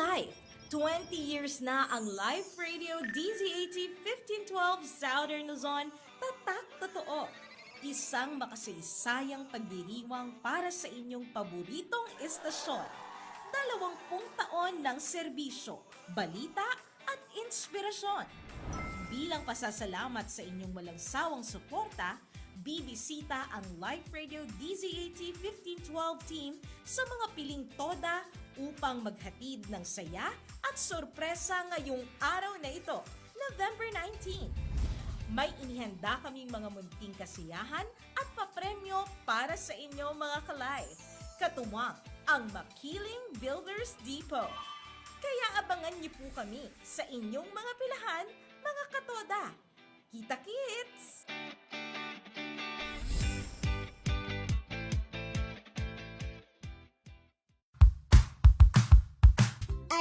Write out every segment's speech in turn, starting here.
Life. 20 years na ang live radio DZAT 1512 Southern Luzon, tatak totoo. Isang makasaysayang pagdiriwang para sa inyong paboritong istasyon. 20 taon ng serbisyo, balita at inspirasyon. Bilang pasasalamat sa inyong walang sawang suporta, bibisita ang Live Radio DZAT 1512 team sa mga piling toda upang maghatid ng saya at sorpresa ngayong araw na ito, November 19. May inihanda kaming mga munting kasiyahan at papremyo para sa inyo mga ka-live. Katuwang ang Makiling Builders Depot. Kaya abangan niyo po kami sa inyong mga pilahan, mga katoda. Kita-kits!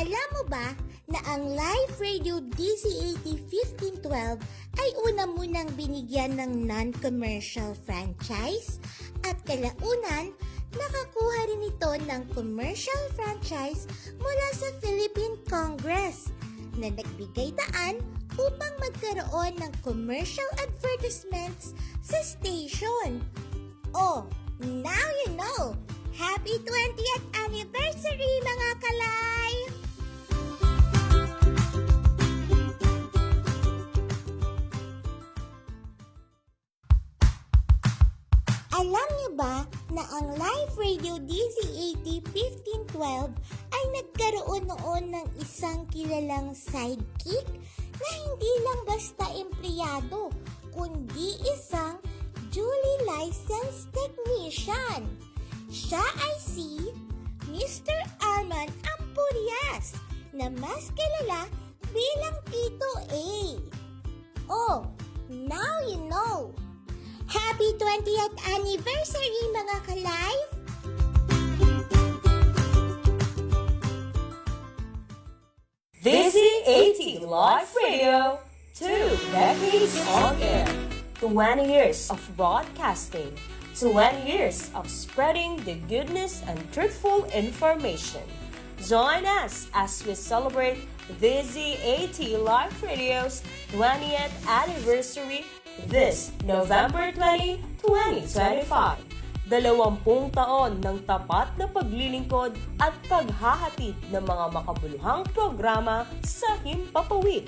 Alam mo ba na ang Live Radio DZAT 1512 ay una munang binigyan ng non-commercial franchise at kalaunan nakakuha rin ito ng commercial franchise mula sa Philippine Congress na nagbigay daan upang magkaroon ng commercial advertisements sa station. Oh, now you know! Happy 20th anniversary mga ka-live! Alam niyo ba na ang Live Radio DZAT 1512 ay nagkaroon noon ng isang kilalang sidekick na hindi lang basta empleyado, kundi isang duly licensed technician. Siya ay si Mr. Arman Ampurias na mas kilala bilang Tito A. Oh, now you know! Happy 20th anniversary mga ka-live! DZAT Live Radio, 2 decades on air, 20 years of broadcasting, 20 years of spreading the goodness and truthful information. Join us as we celebrate DZAT Live Radio's 20th anniversary this November 20, 2025. 20 taon ng tapat na paglilingkod at paghahatid ng mga makabuluhang programa sa Himpapawid.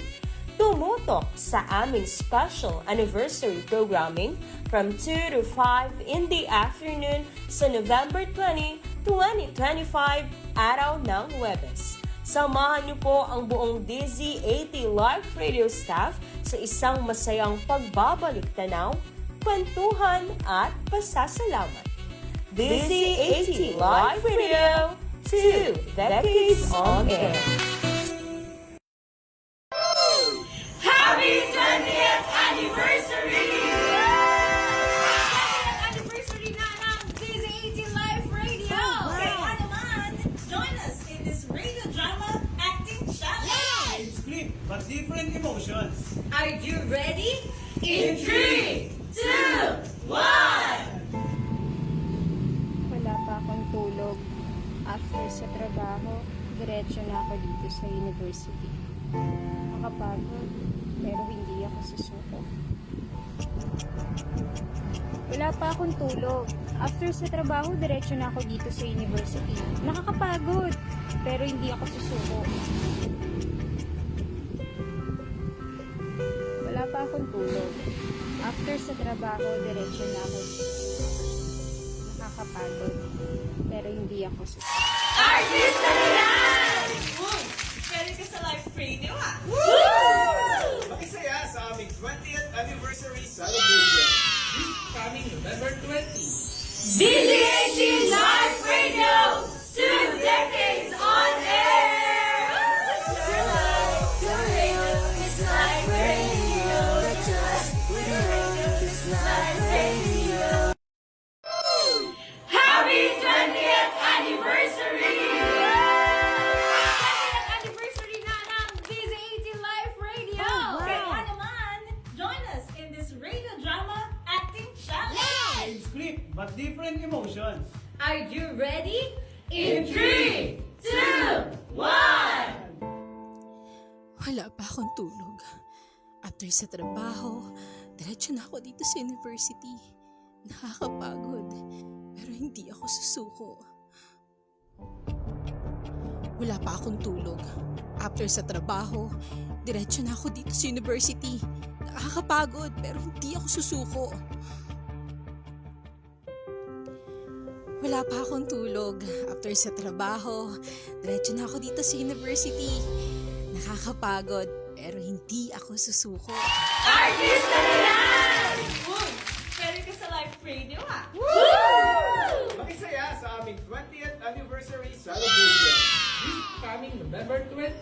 Tumutok sa aming special anniversary programming from 2 to 5 in the afternoon sa November 20, 2025, araw ng Huwebes. Samahan niyo po ang buong DZAT Live Radio staff sa isang masayang pagbabalik tanaw, kwentuhan at pasasalamat. DZAT Live Radio, 2 decades on air. Happy 20th anniversary! 20th anniversary na ng DZAT Live Radio! Kaya naman, join us in this radio drama acting challenge! Split but different emotions. Are you ready? In 3, 2, 1! Wala pa akong tulog. After sa trabaho, diretso na ako dito sa university. Nakapagod, pero hindi ako susuko. Wala pa akong tulog. After sa trabaho, diretso na ako dito sa university. Nakakapagod, pero hindi ako susuko. Wala pa akong tulog. After sa trabaho, diretso na ako dito. Nakakapagod, pero hindi ako susuko. Artista na yan! Pwede ka sa live radio ha? Makisaya sa aming 20th anniversary celebration. This coming November 20. DZAT Live Radio! 2 decades on air! The radio is live radio. The radio is live radio. Happy 20th anniversary! 20th anniversary na ng DZAT Live Radio! Kaya naman, join us in this radio drama acting challenge! Split but different emotions. Are you ready? In 3, 2, 1! Wala pa akong tulog. After sa trabaho, diretso na ako dito sa university. Nakakapagod, pero hindi ako susuko. Wala pa akong tulog. After sa trabaho, diretso na ako dito sa university. Nakakapagod, pero hindi ako susuko. Wala pa akong tulog. After sa trabaho, diretso na ako dito sa university. Nakakapagod, pero hindi ako susuko. Artista na yan! Uy, pwede ka sa live radio ah! Makisaya sa aming 20th anniversary celebration. This coming November 20.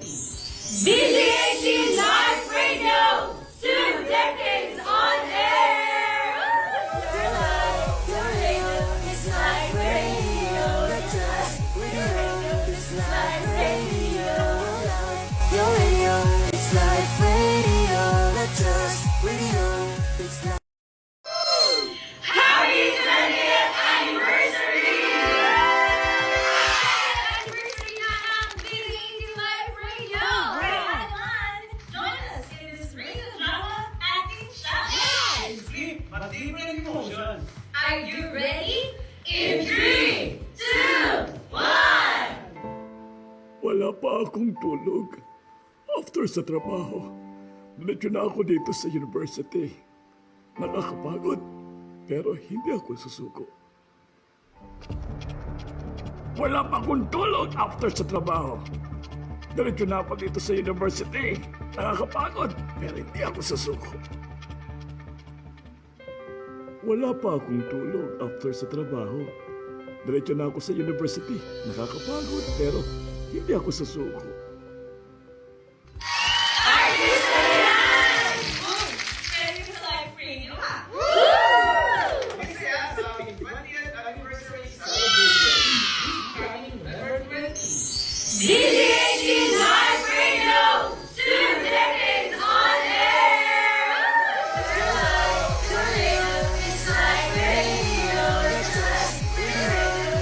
DZAT Live Radio! 2 decades on air! Your life, your radio, it's live radio. Your radio, it's live radio. Your radio, it's live radio, not just radio, it's live. Happy 20th anniversary! Anniversary na ng DZAT Live Radio! Kailangan, join us in this radio drama acting challenge! Sleep, matibay emotion. Are you ready? In 3, 2, 1! Wala pa akong tulog. After sa trabaho, diretso na ako dito sa university. Nakakapagod, pero hindi ako susuko. Wala pa akong tulog after sa trabaho. Diretso na ako dito sa university. Nakakapagod, pero hindi ako susuko. Wala pa akong tulog after sa trabaho. Diretso na ako sa university. Nakakapagod, pero hindi ako susuko. Pwede ka sa live radio ah! Makisaya sa aming 20th anniversary celebration. This coming November 20. DZAT Live Radio! 2 decades on air! Your life, your radio, it's live radio. Your radio,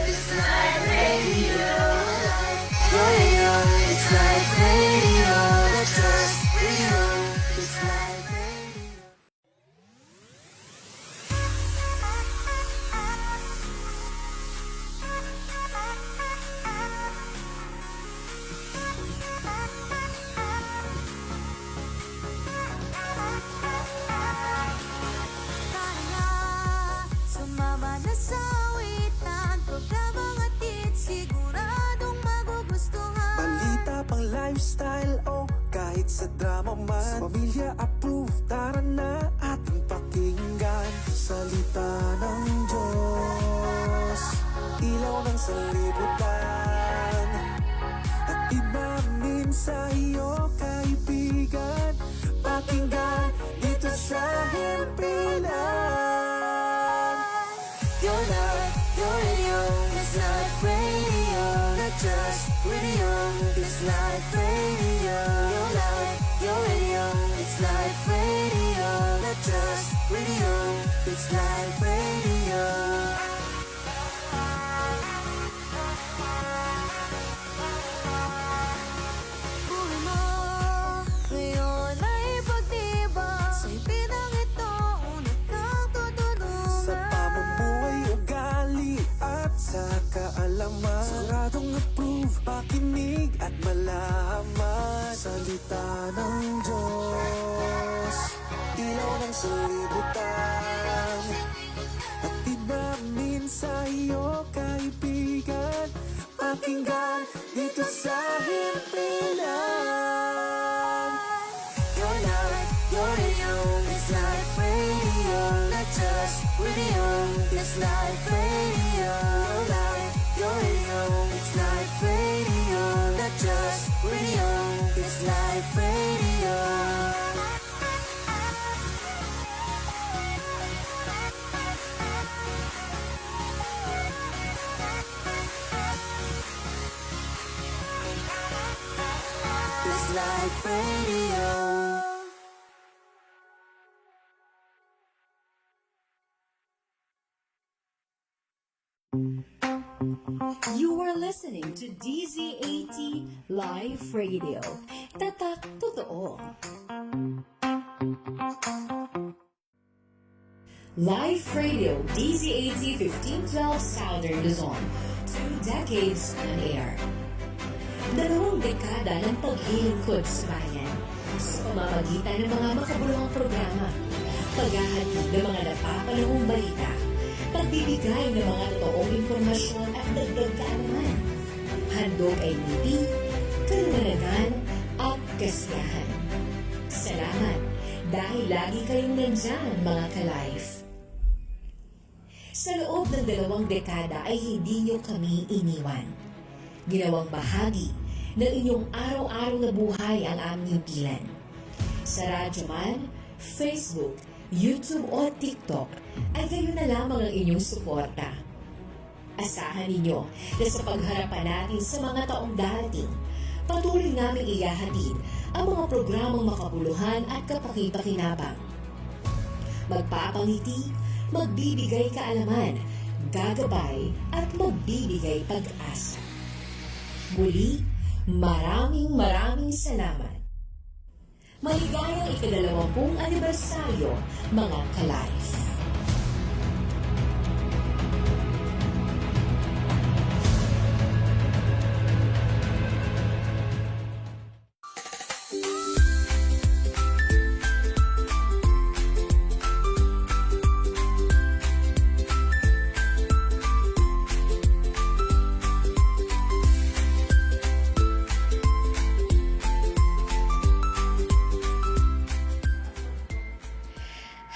it's live radio. Your radio, it's live radio, not just radio, it's live radio. Sumama na sa witan, programang hatid, siguradong magugustuhan. Balita pang lifestyle o kahit sa drama man, pamilya approved, tara na ating pakinggan. Salita ng Diyos, ilaw ng sanlibutan, hatid namin sa iyo kaibigan. Pakinggan dito sa himpilan. Your life, your radio, it's live radio, not just radio, it's live radio. Your life, your radio, it's live radio, not just radio, it's live radio. Buhay mo ngayon ay pagtibak, sa ipinang ito unang kang Sa tutulungan. pamumuhay, ugali at sa kaalaman, siguradong approve, pakinig at malaman. Salita ng Diyos, ilaw ng sanlibutan, hatid namin sa iyo kaibigan. Pakinggan dito sa himpilan. Your life, your radio, it's live radio, not just radio, it's live radio. Your life, your radio, it's live radio, not just radio, it's live radio. It's live radio. You are listening to DZAT Live Radio, Tatak Totoo. Live Radio DZAT 1512 Southern Luzon. 2 decades on air. 2 dekada ng paglilingkod sa bayan sa pamamagitan ng mga makabuluhang programa, paghahatid ng mga napapanahong balita, pagbibigay ng mga totoong impormasyon at dagdag kaalaman, handog ay ngiti, kaluwalhagan at kasiyahan. Salamat dahil lagi kayong nandyan, mga ka-life. Sa loob ng 2 dekada ay hindi niyo kami iniwan. Ginawang bahagi ng inyong araw-araw na buhay ang aming himpilan. Sa radyo man, Facebook, YouTube o TikTok ay kayo na lamang ang inyong suporta. Asahan ninyo na sa pagharapan natin sa mga taong darating, patuloy namin iyahatid ang mga programang makabuluhan at kapaki-pakinabang. Magpapangiti, magbibigay kaalaman, gagabay at magbibigay pag-asa. Muli, maraming salamat. Maligayang ika-20 anibersaryo, mga ka-life.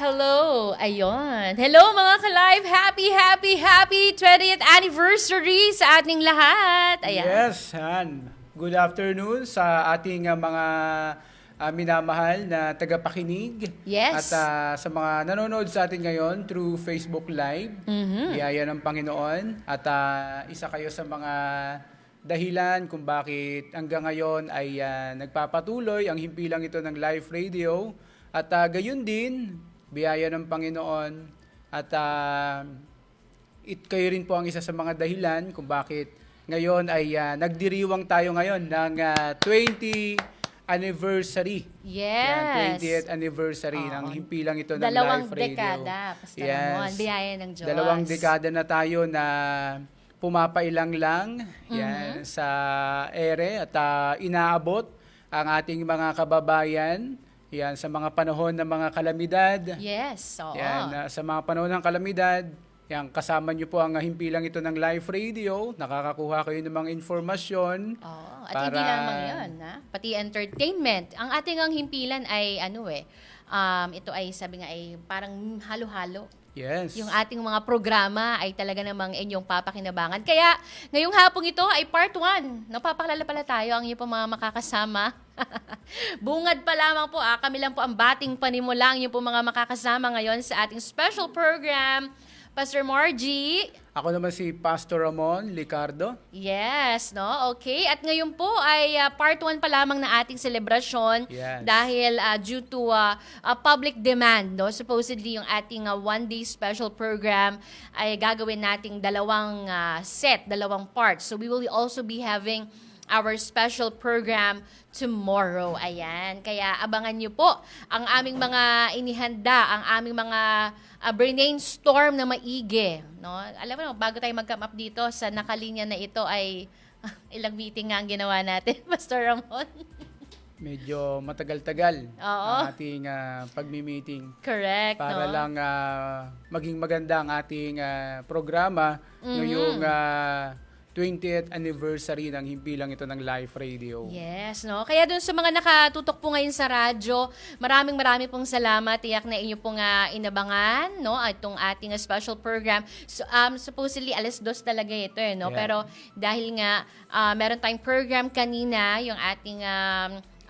Hello! Ayun. Hello mga ka-live! Happy 20th anniversary sa ating lahat! Ayan. Yes, Han. Good afternoon sa ating mga minamahal na tagapakinig. Yes. At sa mga nanonood sa atin ngayon through Facebook Live. Biyaya ng Panginoon. At isa kayo sa mga dahilan kung bakit hanggang ngayon ay nagpapatuloy ang himpilang ito ng live radio. At gayon din, biyaya ng Panginoon at kayo rin po ang isa sa mga dahilan kung bakit ngayon ay nagdiriwang tayo ngayon ng 20th anniversary. Yes. 20th anniversary ng himpilang ito ng 2 live radio. dekada, Pastor Ramon. Biyaya ng Diyos. 2 dekada na tayo na pumapailang lang yan, sa ere at inaabot ang ating mga kababayan. Yan, sa mga panahon ng mga kalamidad. Yes, oo. Yan, sa mga panahon ng kalamidad, yan, kasama niyo po ang himpilang ito ng live radio. Nakakakuha kayo ng mga informasyon. Oo. At hindi lamang yun, pati entertainment. Ang ating ang himpilan ay ito ay sabi nga ay parang halo-halo. Yes. Yung ating mga programa ay talaga namang inyong papakinabangan. Kaya ngayong hapong ito ay part 1. Napapakalala pala tayo ang inyong mga makakasama. Bungad pa lamang po, kami lang po ang bating panimula ang inyong mga makakasama ngayon sa ating special program. Pastor Margie. Ako naman si Pastor Ramon Licardo. Yes, no? Okay. At ngayon po ay part 1 pa lamang na ating selebrasyon. Yes. Dahil due to public demand, no? Supposedly yung ating one-day special program ay gagawin nating 2 set, 2 parts. So we will also be having our special program tomorrow. Ayan. Kaya abangan nyo po ang aming mga inihanda, ang aming mga brainstorm na maigi. No? Alam mo, bago tayo mag-come up dito sa nakalinya na ito ay ilang meeting nga ang ginawa natin, Pastor Ramon. Medyo matagal-tagal Oo. ang ating pagmi-meeting. Correct, Para no? lang maging maganda ang ating programa ngayong 20th anniversary ng himpilang ito ng live radio. Yes, no? Kaya dun sa mga nakatutok po ngayon sa radyo, maraming pong salamat. Tiyak na inyo pong inabangan, no? Itong ating special program. So, supposedly, 2:00 talaga ito, no? Yeah. Pero dahil nga, meron tayong program kanina, yung ating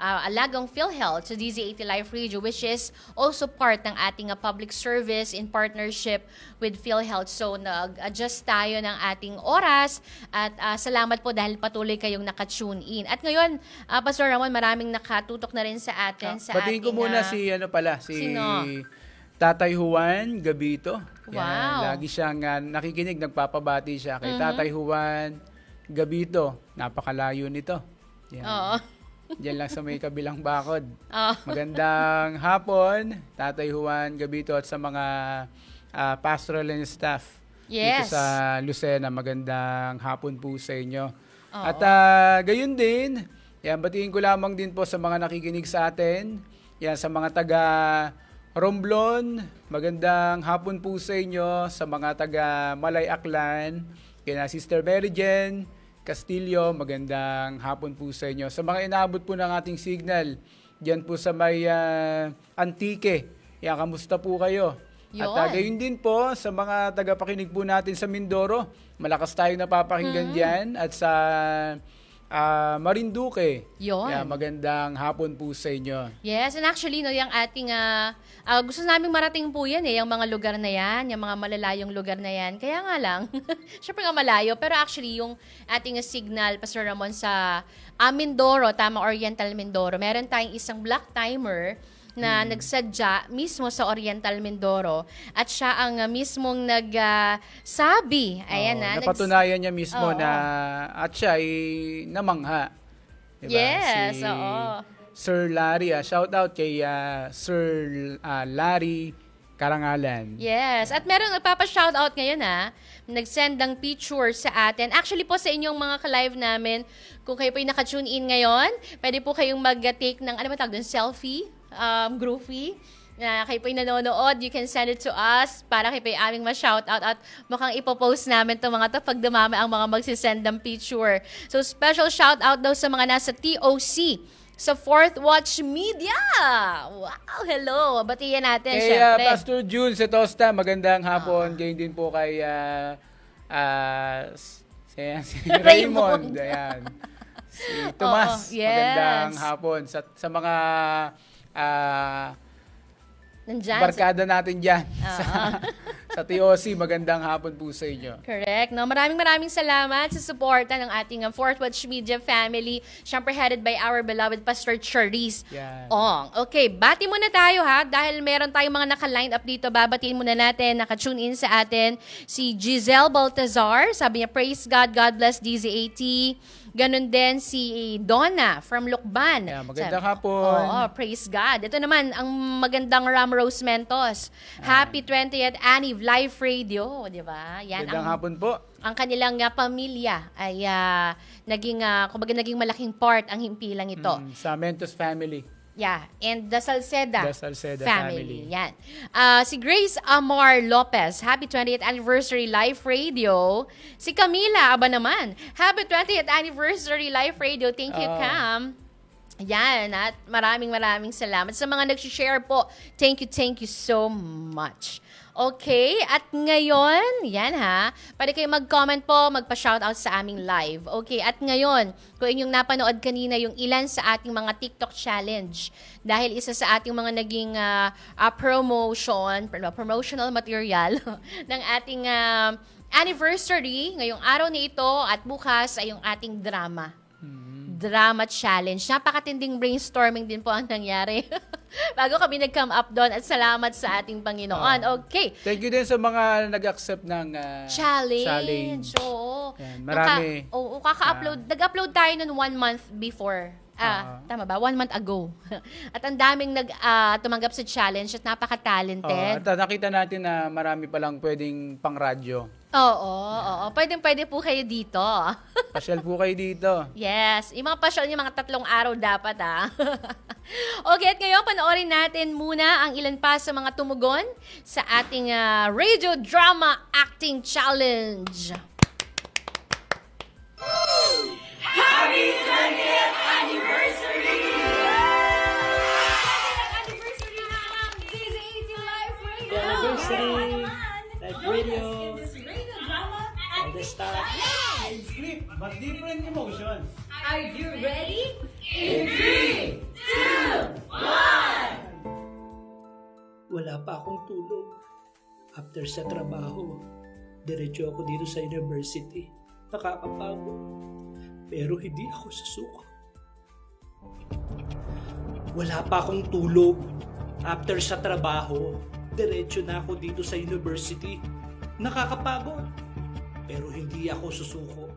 Alagang PhilHealth sa DZAT Live Radio, which is also part ng ating public service in partnership with PhilHealth. So, nag-adjust tayo ng ating oras at salamat po dahil patuloy kayong nakatune in. At ngayon, Pastor Ramon, maraming nakatutok na rin sa atin. Batiin ko muna si Sino? Tatay Juan Gabito. Wow. Yan, lagi siyang nakikinig, nagpapabati siya kay Tatay Juan Gabito. Napakalayo nito. Yan. Oo. Diyan lang sa may kabilang bakod. Oh. Magandang hapon, Tatay Juan Gabito at sa mga pastoral and staff Yes. dito sa Lucena. Magandang hapon po sa inyo. Oo. At gayon din, yan, batiin ko lamang din po sa mga nakikinig sa atin. Yan, sa mga taga Romblon, magandang hapon po sa inyo. Sa mga taga Malay Aklan, kina Sister Mary Jen Castillo, magandang hapon po sa inyo. Sa mga inaabot po ng ating signal, diyan po sa may Antique, yan, kamusta po kayo? Yun. At gayon din po sa mga tagapakinig po natin sa Mindoro, malakas tayo napapakinggan diyan. At sa Marinduque, Yun. yan, magandang hapon po sa inyo. Yes, and actually, no, yung ating, gusto naming marating po yan yung mga lugar na yan, yung mga malalayong lugar na yan. Kaya nga lang, syempre nga malayo, pero actually, yung ating signal, Pastor Ramon, sa Mindoro, tama, Oriental Mindoro, meron tayong isang black timer na nagsadya mismo sa Oriental Mindoro at siya ang mismong nagsabi. Ayan na. Napatunayan niya mismo Oo. na at siya ay namangha. Diba? Yes, si oo. Sir Larry. Shout out kay Sir Larry Karangalan. Yes. At meron nagpapa-shoutout ngayon nag-send ng picture sa atin. Actually po sa inyong mga ka-live namin, kung kayo po yung naka-tune in ngayon, pwede po kayong mag-take ng, ano ba tawag doon, selfie, groupie. Na kayo po yung nanonood, you can send it to us para kayo po yung aming ma-shoutout at mukhang ipopost namin itong mga to pag dumami ang mga magsisend ng picture. So special shoutout daw sa mga nasa TOC sa Fourth Watch Media. Wow, hello. Batiyan natin, Kay syempre. Pastor June Setosta, magandang hapon. Gayon din po kay si Raymond. Ayan. Si Tomas, Oo, yes. magandang hapon. Sa mga Nandyan. barkada natin dyan sa TOC, magandang hapon po sa inyo. Correct. No, maraming salamat sa suporta ng ating Fourth Watch Media family. Siyempre headed by our beloved Pastor Charisse Yan. Ong. Okay, bati muna tayo dahil meron tayong mga naka-line up dito. Babatiin muna natin, naka-tune in sa atin si Giselle Baltazar. Sabi niya, praise God, God bless DZAT. Ganon din si Donna from Lukban. Yeah, magandang hapon. Oo, praise God. Ito naman, ang magandang Ram Rose Mentos. Happy 20th Anniv Live Radio, di ba? Yan Magandang hapon po. ang kanilang pamilya ay kumbaga naging malaking part ang himpilang ito. Sa Mentos family. Yeah, and the Salceda, family. Yan. Si Grace Amar Lopez, happy 20th anniversary live radio. Si Camila, aba naman, happy 20th anniversary live radio. Thank you, Cam. Yan, at maraming salamat sa mga nag-share po. Thank you so much. Okay, at ngayon, yan pwede kayo mag-comment po, magpa-shoutout sa aming live. Okay, at ngayon, kung inyong napanood kanina yung ilan sa ating mga TikTok challenge, dahil isa sa ating mga naging promotional material ng ating anniversary, ngayong araw na ito at bukas ay yung ating drama challenge. Napakatinding brainstorming din po ang nangyari. Bago kami nag-come up doon at salamat sa ating Panginoon. Okay. Thank you din sa mga nag-accept ng challenge. Oo. Yan, marami. Kaka-upload. Nag-upload tayo noon 1 month before. Tama ba? 1 month ago. At ang daming tumanggap sa challenge at napaka-talented. At nakita natin na marami palang pwedeng pang-radyo. Oo. Pwede po kayo dito. Pasyal po kayo dito. Yes. Yung mga pasyal niyo, mga 3 araw dapat Okay, at ngayon panoorin natin muna ang ilan pa sa mga tumugon sa ating Radio Drama Acting Challenge. Happy 20th anniversary! Anniversary, live radio, all the stuff. Same script, but different emotions. Are you ready? In 3, 2, 1! Wala pa akong tulog. After sa trabaho, diretso ako dito sa university. Nakakapagod. Pero hindi ako susuko. Wala pa akong tulog. After sa trabaho, diretso na ako dito sa university. Nakakapagod. Pero hindi ako susuko.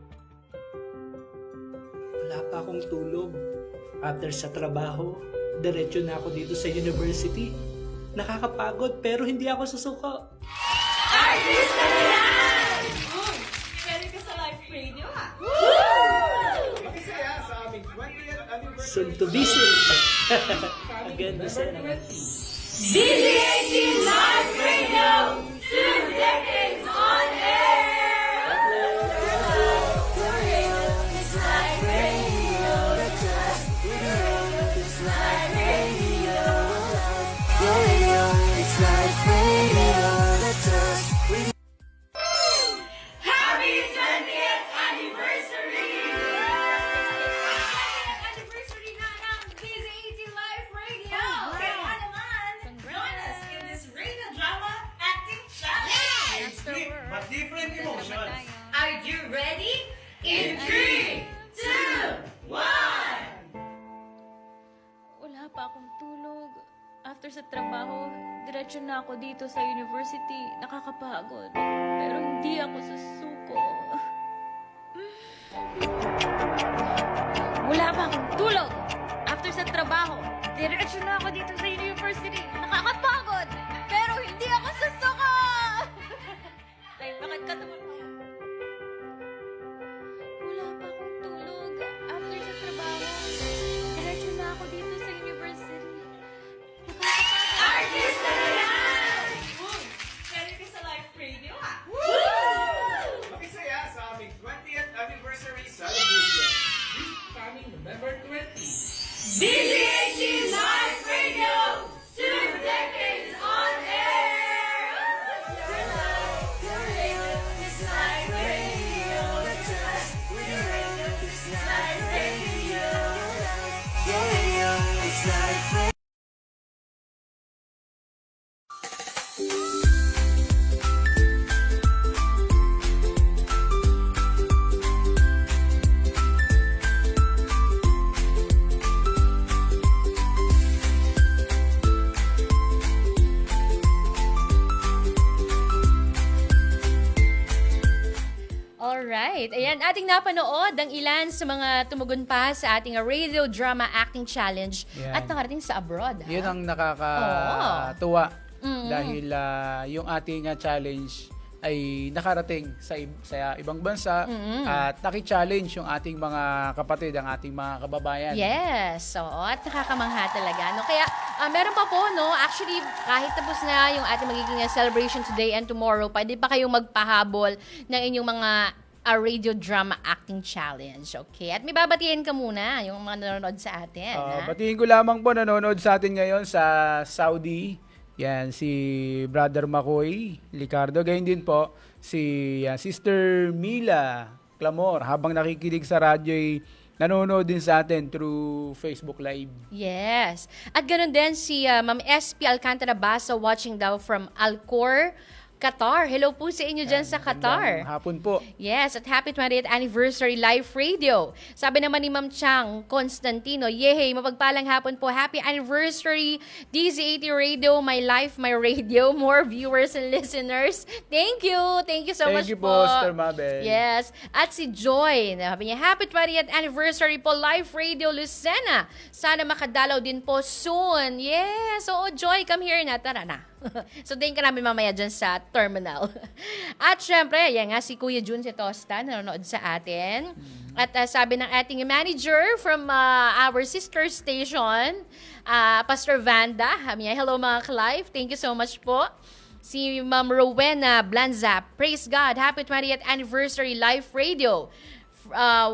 Wala pa akong tulog. After sa trabaho, diretso na ako dito sa university. Nakakapagod pero hindi ako susuko. Ready ka sa live radio, ha? Makisaya sa aming 20th anniversary. Soon to be soon. Ang ganda sa DZAT Live Radio, 2 decades on air! It's Life Radio, not just radio. Happy 20th anniversary! Anniversary na ng DZAT Live Radio! Kaya naman, join us in this radio drama acting challenge! Sweet but different emotions. Are you ready? In 3, 2, 1! Wala pa akong tulog. After sa trabaho, diretso na ako dito sa university. Nakakapagod. Pero hindi ako susuko. Wala pa akong tulog. After sa trabaho, diretso na ako dito sa university. Nakakapagod. Pero hindi ako susuko. Tay, bakit ka tumapayan? Wala pa akong tulog. After sa trabaho, diretso na ako dito sa university. Artista na yan! Ready ka sa live radio, ha? Makisaya sa aming 20th anniversary celebration. This coming November 20. DZAT Live Radio, 2 decades on air! It's Life Radio, not just radio. It's Life Radio, your radio. It's Life Radio. Alright, ayan, ating napanood ang ilan sa mga tumugon pa sa ating radio drama acting challenge Yan. at nakarating sa abroad. Yun ha? ang nakakatuwa Mm-mm. dahil yung ating challenge ay nakarating sa ibang bansa at naki-challenge yung ating mga kapatid, ang ating mga kababayan. Yes, oo, at nakakamangha talaga. No? Kaya meron pa po, no? Actually, kahit tapos na yung ating magiging celebration today and tomorrow, pwede pa kayong magpahabol ng inyong mga radio drama acting challenge. Okay? At may babatiin ka muna yung mga nanonood sa atin. ha? Batiin ko lamang po nanonood sa atin ngayon sa Saudi. Yan, si Brother Makoy Licardo. Gayun din po, si Sister Mila Clamor. Habang nakikinig sa radyo, nanonood din sa atin through Facebook Live. Yes. At ganoon din si Ma'am SP Alcantara Basa watching daw from Alcor, Qatar. Hello po sa inyo dyan sa Qatar. Magandang hapon po. Yes, at happy 20th anniversary live radio. Sabi naman ni Ma'am Chang Constantino, yehey, mapagpalang hapon po. Happy anniversary, DZ80 Radio, my life, my radio. More viewers and listeners. Thank you. Thank you so much Thank you po, Sister Mabel. Yes. At si Joy, sabi niya, happy 20th anniversary po, live radio Lucena. Sana makadalaw din po soon. Yes. Oo, Joy, come here na. Tara na. So, din ka namin mamaya dyan sa terminal. At syempre, yan nga, si Kuya Jun si Tosta, nanonood sa atin. At sabi ng ating manager from our sister station, Pastor Vanda, hello mga ka-live, thank you so much po. Si Ma'am Rowena Blanza, praise God, happy 20th anniversary live radio.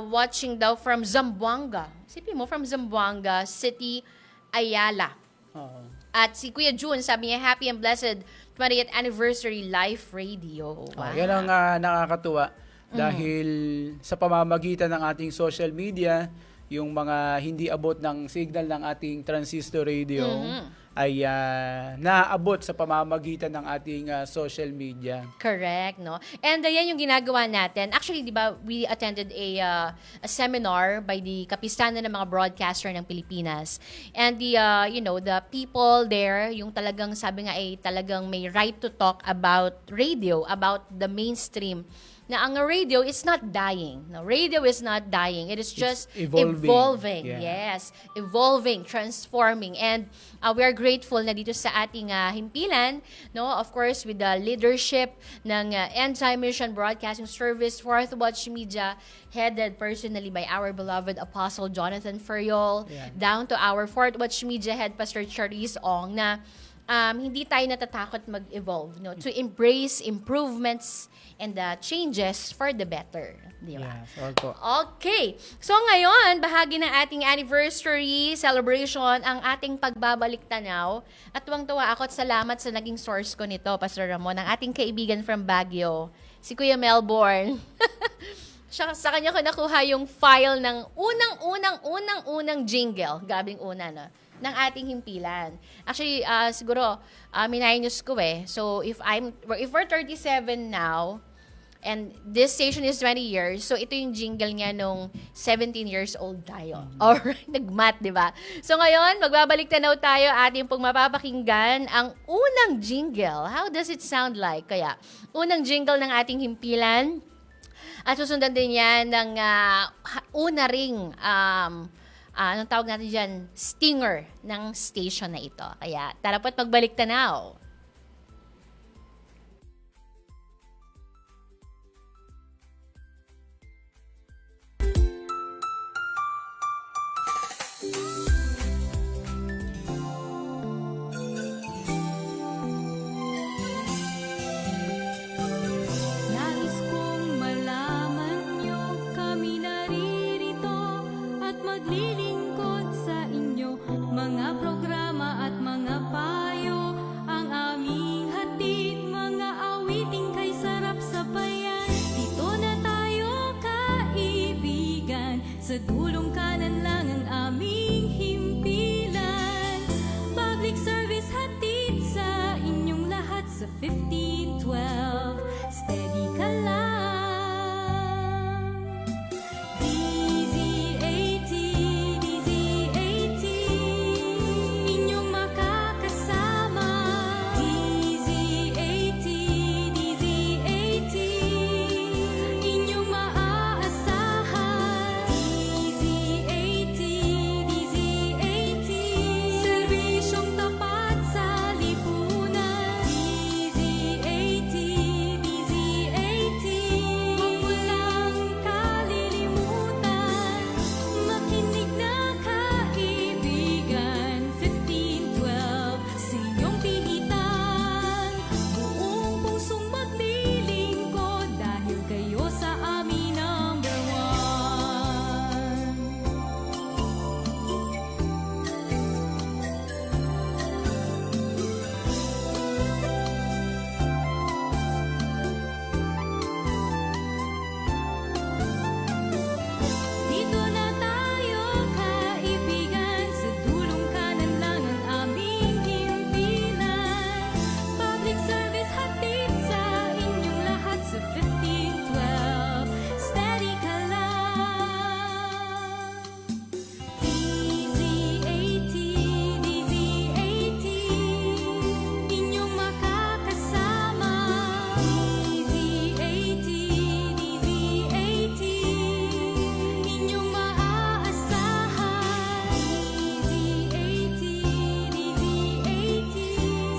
Watching daw from Zamboanga. Sipin mo, from Zamboanga City, Ayala. At si Kuya June, sabi niya, happy and blessed 20th anniversary live radio. Wow. Yan ang nakakatuwa dahil sa pamamagitan ng ating social media, yung mga hindi abot ng signal ng ating transistor radio ay naaabot sa pamamagitan ng ating social media. Correct, no? And yan yung ginagawa natin. Actually, di ba, we attended a seminar by the Kapistanan ng mga broadcaster ng Pilipinas. And the people there, yung talagang sabi nga ay talagang may right to talk about radio, about the mainstream na ang radio is not dying. No, radio is not dying. It is just evolving. evolving. Yeah. Yes, evolving, transforming. And we are grateful na dito sa ating himpilan, no? Of course, with the leadership ng End Time Mission Broadcasting Service, Fourth Watch Media, headed personally by our beloved Apostle Jonathan Feriol, down to our Fourth Watch Media head, Pastor Charisse Ong, na hindi tayo natatakot mag-evolve, no? To embrace improvements and changes for the better. Di ba? Yes, opo. Okay. So ngayon, bahagi ng ating anniversary celebration ang ating pagbabalik tanaw. At tuwang-tuwa ako at salamat sa naging source ko nito, Pastor Ramon, ang ating kaibigan from Baguio, si Kuya Melbourne. Sa kanya ko nakuha yung file ng unang jingle, gabing una na, ng ating himpilan. Actually, siguro, minayos ko eh. So, if we're 37 now, and this station is 20 years, so ito yung jingle niya nung 17 years old tayo. Alright, nag-math, di ba? So ngayon, magbabalik tanaw tayo, ating pong mapapakinggan ang unang jingle. How does it sound like? Kaya, unang jingle ng ating himpilan, at susundan din yan ng una ring anong tawag natin dyan? Stinger ng station na ito. Kaya, tara po't magbalik tanaw. Nais kong malaman nyo, kami naririto at maglilingkod sa inyo. Mga programa at mga payo ang aming hatid. Mga awiting kay sarap sabayan. Dito na tayo kaibigan, sa dulong kanan lang ang aming himpilan. Public service hatid sa inyong lahat sa 1512. Steady ka lang. DZ80, DZ80, inyong makakasama. DZ80, DZ80, inyong maaasahan. DZ80, DZ80, serbisyong tapat sa lipunan. DZ80, DZ80, huwag mo lang kalilimutan. Makinig na kaibigan, 1512 sa iyong pihitan. Buong pusong maglilingkod dahil kayo sa amin number one. Dito na tayo kaibigan, sa dulong kanan lang ang aming himpilan. Public service hatid sa inyong lahat sa 1512. Steady ka lang. DZ80, DZ80, inyong makakasama. DZ80, DZ80, inyong maaasahan. DZ80, DZ80,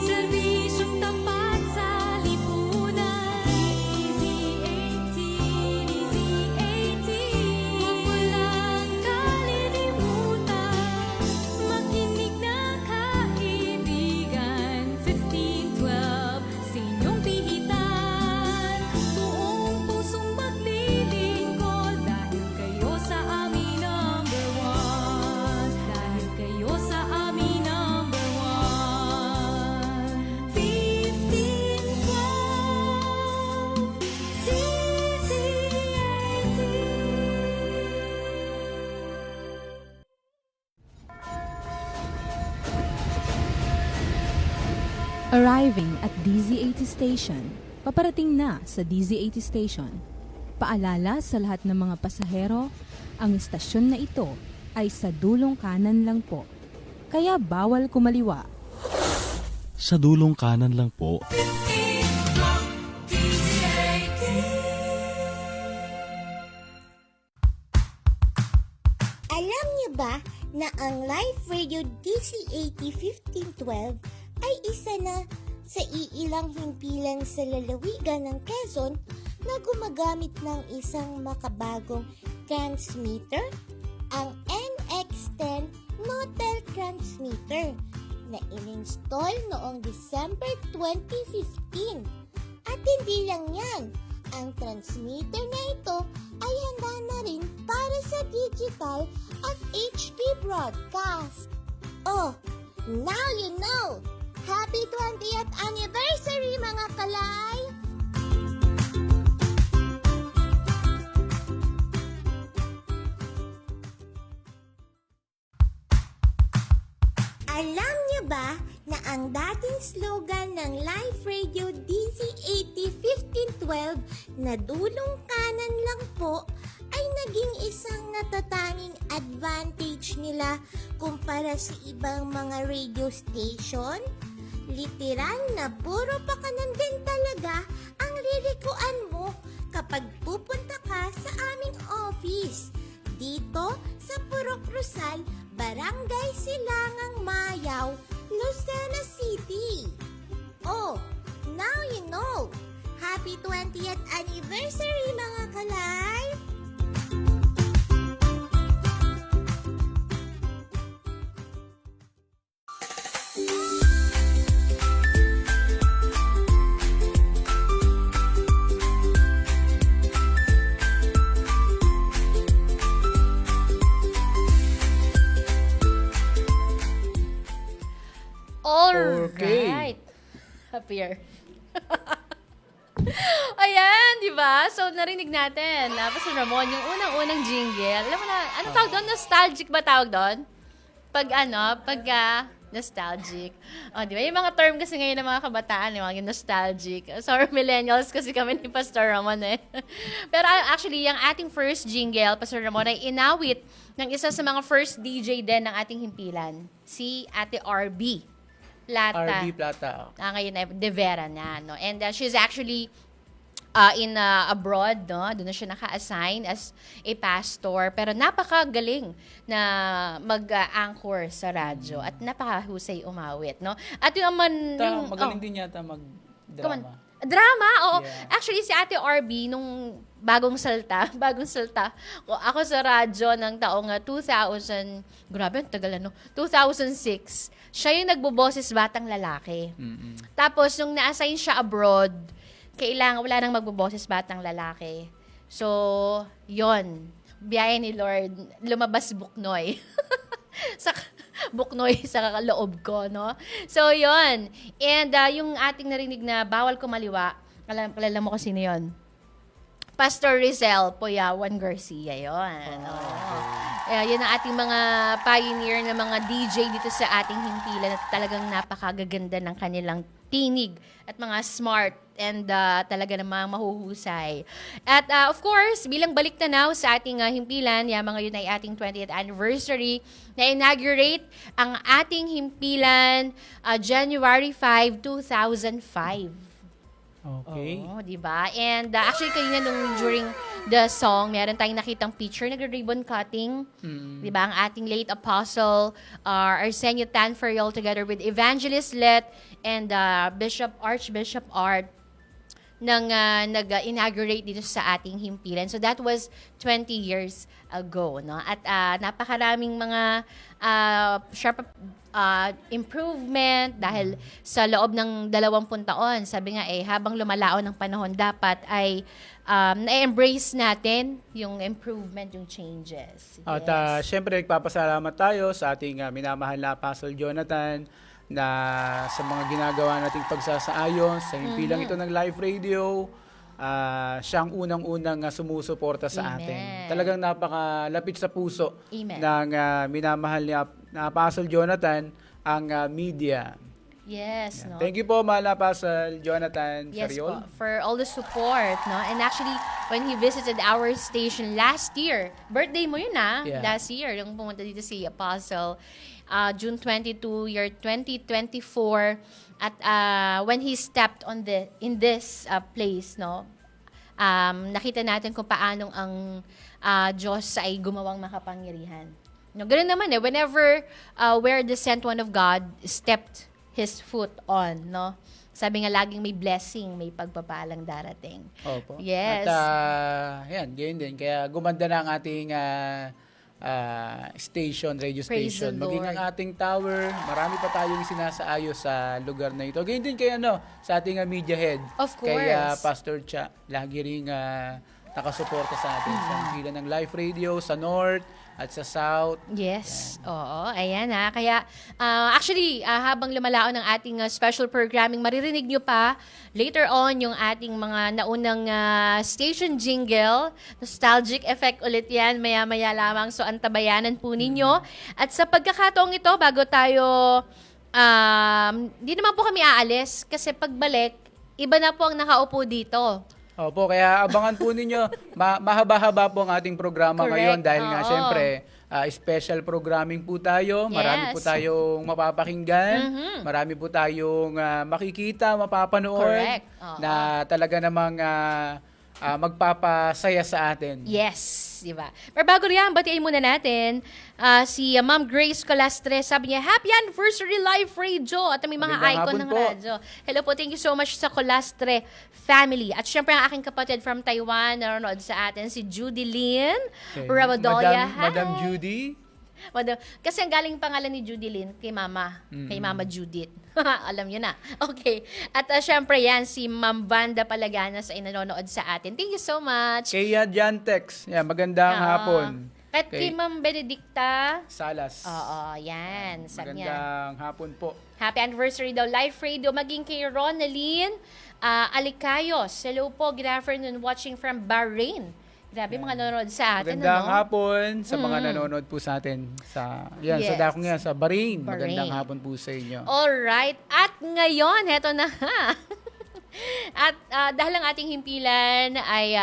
serbisyong tapat sa lipunan. DZ80, DZ80, huwag mo lang kalilimutan. Makinig na kaibigan, 1512 sa inyong pihitan. Buong pusong maglilingkod dahil kayo sa amin number one. Dahil kayo sa amin number one. 1512 Arriving at DZ80 Station. Paparating na sa DZ80 Station. Paalala sa lahat ng mga pasahero, ang istasyon na ito ay sa dulong kanan lang po. Kaya bawal kumaliwa. Sa dulong kanan lang po. Life Radio DC-80 1512 ay isa na sa iilang himpilan sa lalawigan ng Quezon na gumagamit ng isang makabagong transmitter, ang NX10 Notel Transmitter na in-install noong December 2015. At hindi lang yan, ang transmitter na ito ay handa na rin para sa digital at HD broadcast. Oh, now you know! Happy 20th anniversary mga kalay! Alam niyo ba na ang dating slogan ng Life Radio DC-80 1512 na dulong kanan lang po ay naging isang natatanging advantage nila kumpara sa ibang mga radio station? Literal na puro pakanan din talaga ang lirikuan mo kapag pupunta ka sa aming office. Dito sa Purok Rizal, Barangay Silangang Mayaw, Lucena City. Oh, now you know! Happy 20th anniversary mga kalay! Okay. Alright. Happier. Ayan, di ba? So, narinig natin na Pastor Ramon, yung unang-unang jingle. Alam mo na, ano tawag doon? Nostalgic ba tawag doon? Nostalgic. O, di ba? Yung mga term kasi ngayon ng mga kabataan, yung mga nostalgic. Sorry, millennials kasi kami ni Pastor Ramon eh. Pero actually, yung ating first jingle, Pastor Ramon, ay inawit ng isa sa mga first DJ din ng ating himpilan, si Ate RB Plata. RB Plata. Ngayon ay De Vera na, no? And she's actually in abroad, no? Doon na siya naka-assign as a pastor. Pero napakagaling na mag-anchor sa radyo at napakahusay umawit, no? At yung Magaling din yata mag-drama. Drama? Oo. Yeah. Actually, si Ate RB, nung bagong salta, ako sa radyo ng taong 2000, grabe, ang tagal 2006, siya yung nagboboses Batang Lalaki. Mm-mm. Tapos, nung na-assign siya abroad, wala nang magboboses Batang Lalaki. So, yon, biyaya ni Lord, lumabas Buknoy. Buknoy sa loob ko, no? So, yon. And yung ating narinig na bawal kumaliwa, kalala mo ko sino yun? Pastor Rizel Poyawan Garcia, yon. Yan ang ating mga pioneer na mga DJ dito sa ating himpilan at talagang napakagaganda ng kanilang tinig at mga smart and talaga namang mahuhusay. At of course, bilang balik tanaw sa ating himpilan, mga yun ay ating 20th anniversary na inaugurate ang ating himpilan January 5, 2005. Okay. Oo, di ba? And actually, kanina during the song, meron tayong nakitang picture, nag-ribbon cutting. Di ba? Ang ating late apostle, Arsenio Tanferiol, together with Evangelist Let and Archbishop Art, nag-inaugurate dito sa ating himpilan. So that was 20 years ago, no? At napakaraming mga sharp improvement dahil sa loob ng 20 taon. Sabi nga habang lumalaon ng panahon, dapat ay na-embrace natin yung improvement, yung changes. At syempre, nagpapasalamat tayo sa ating minamahal na Apostle Jonathan na sa mga ginagawa nating pagsasaayon sa himpilang ito ng Live Radio. Siyang unang-unang sumusuporta sa atin. Talagang napakalapit sa puso ng minamahal na Apostle Jonathan ang media. Yes, no? Thank you po, mahal na Apostle Jonathan Feriol. Yes po, for all the support, no? And actually, when he visited our station last year, birthday mo yun last year, yung pumunta dito si Apostle, June 22, year 2024, at when he stepped in this place, no? Nakita natin kung paanong ang Diyos ay gumawang makapangyarihan. No, ganun naman whenever where the sent one of God stepped his foot on, no? Sabi nga laging may blessing, may pagpapalang darating. Opo. Yes. At yan, ganyan din. Kaya gumanda na ang ating station, radio Praise station. the Maging Lord. ang ating tower, marami pa tayong sinasaayos sa lugar na ito. Ganyan din kay sa ating media head. Of Kay course. Pastor Cha. Lagi ring nakasuporta sa atin sa pila ng live radio sa North at sa South. Yes. Oo, ayan Kaya, actually, habang lumalaon ng ating special programming, maririnig nyo pa later on yung ating mga naunang station jingle. Nostalgic effect ulit yan, maya-maya lamang. So, antabayanan po ninyo. At sa pagkakataong ito, bago tayo, di naman po kami aalis kasi pagbalik, iba na po ang nakaupo dito. Opo, kaya abangan po ninyo. Mahaba-haba po ang ating programa Correct. ngayon dahil nga Oo. syempre special programming po tayo. Marami Yes. po tayong mapapakinggan. Marami po tayong makikita, mapapanood Correct. Oo. na talaga namang magpapasaya sa atin. Yes, di ba? Pero bago riyan, batiin muna natin si Ma'am Grace Colastre. Sabi niya, Happy Anniversary Live Radio! At may mga Magandang icon hapon ng po. radyo. Hello po, thank you so much sa Colastre family. At syempre ang aking kapatid from Taiwan, nanonood sa atin, si Judy Lynn Okay. Rabadoya. Madam Judy. Kasi ang galing pangalan ni Judy Lynn kay Mama. Kay Mama Judith. Alam niyo na. Okay. At syempre yan, si Ma'am Vanda Palaganas ay nanonood sa atin. Thank you so much. Kay Jantex. Yeah, magandang hapon. At kay Ma'am Benedicta Salas. Oo, yan. Sabi niya. Magandang hapon po. Happy anniversary daw, Live Radio. Maging kay Ronaline Alicayos. Hello po, good afternoon, watching from Bahrain. Grabe, mga nanonood sa atin. Magandang ano? hapon sa mga nanonood po sa atin. Sa dakong yan, sa Bahrain. Bahrain. Magandang hapon po sa inyo. Alright. At ngayon, heto na ha. At dahil ang ating himpilan ay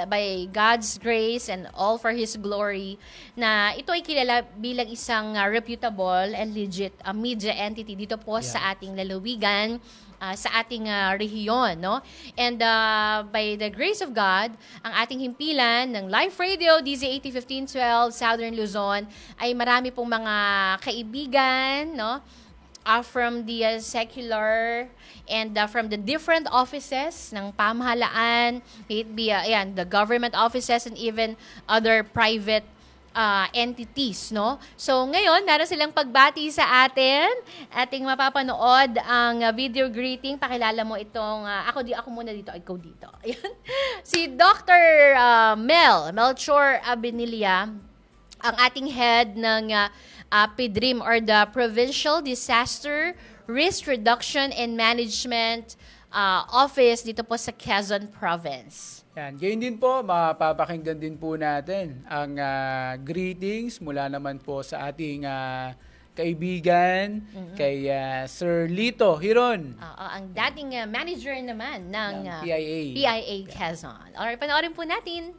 by God's grace and all for His glory, na ito ay kilala bilang isang reputable and legit media entity dito po sa ating lalawigan, sa ating rehiyon, no? And by the grace of God, ang ating himpilan ng Live Radio, DZAT 1512, Southern Luzon, ay marami pong mga kaibigan, no? From the secular and from the different offices ng pamahalaan, may it be the government offices and even other private entities, no? So, ngayon, meron silang pagbati sa atin. Ating mapapanood ang video greeting. Pakilala mo itong, ako muna dito, ikaw dito. Ayan. Si Dr. Melchor Abinilla, ang ating head ng PDRIM or the Provincial Disaster Risk Reduction and Management Office dito po sa Quezon Province. Yan. Ganyan din po, mapapakinggan din po natin ang greetings mula naman po sa ating kaibigan, kay Sir Lito Hiron. Ang dating manager naman ng PIA Quezon. Alright, panoorin po natin.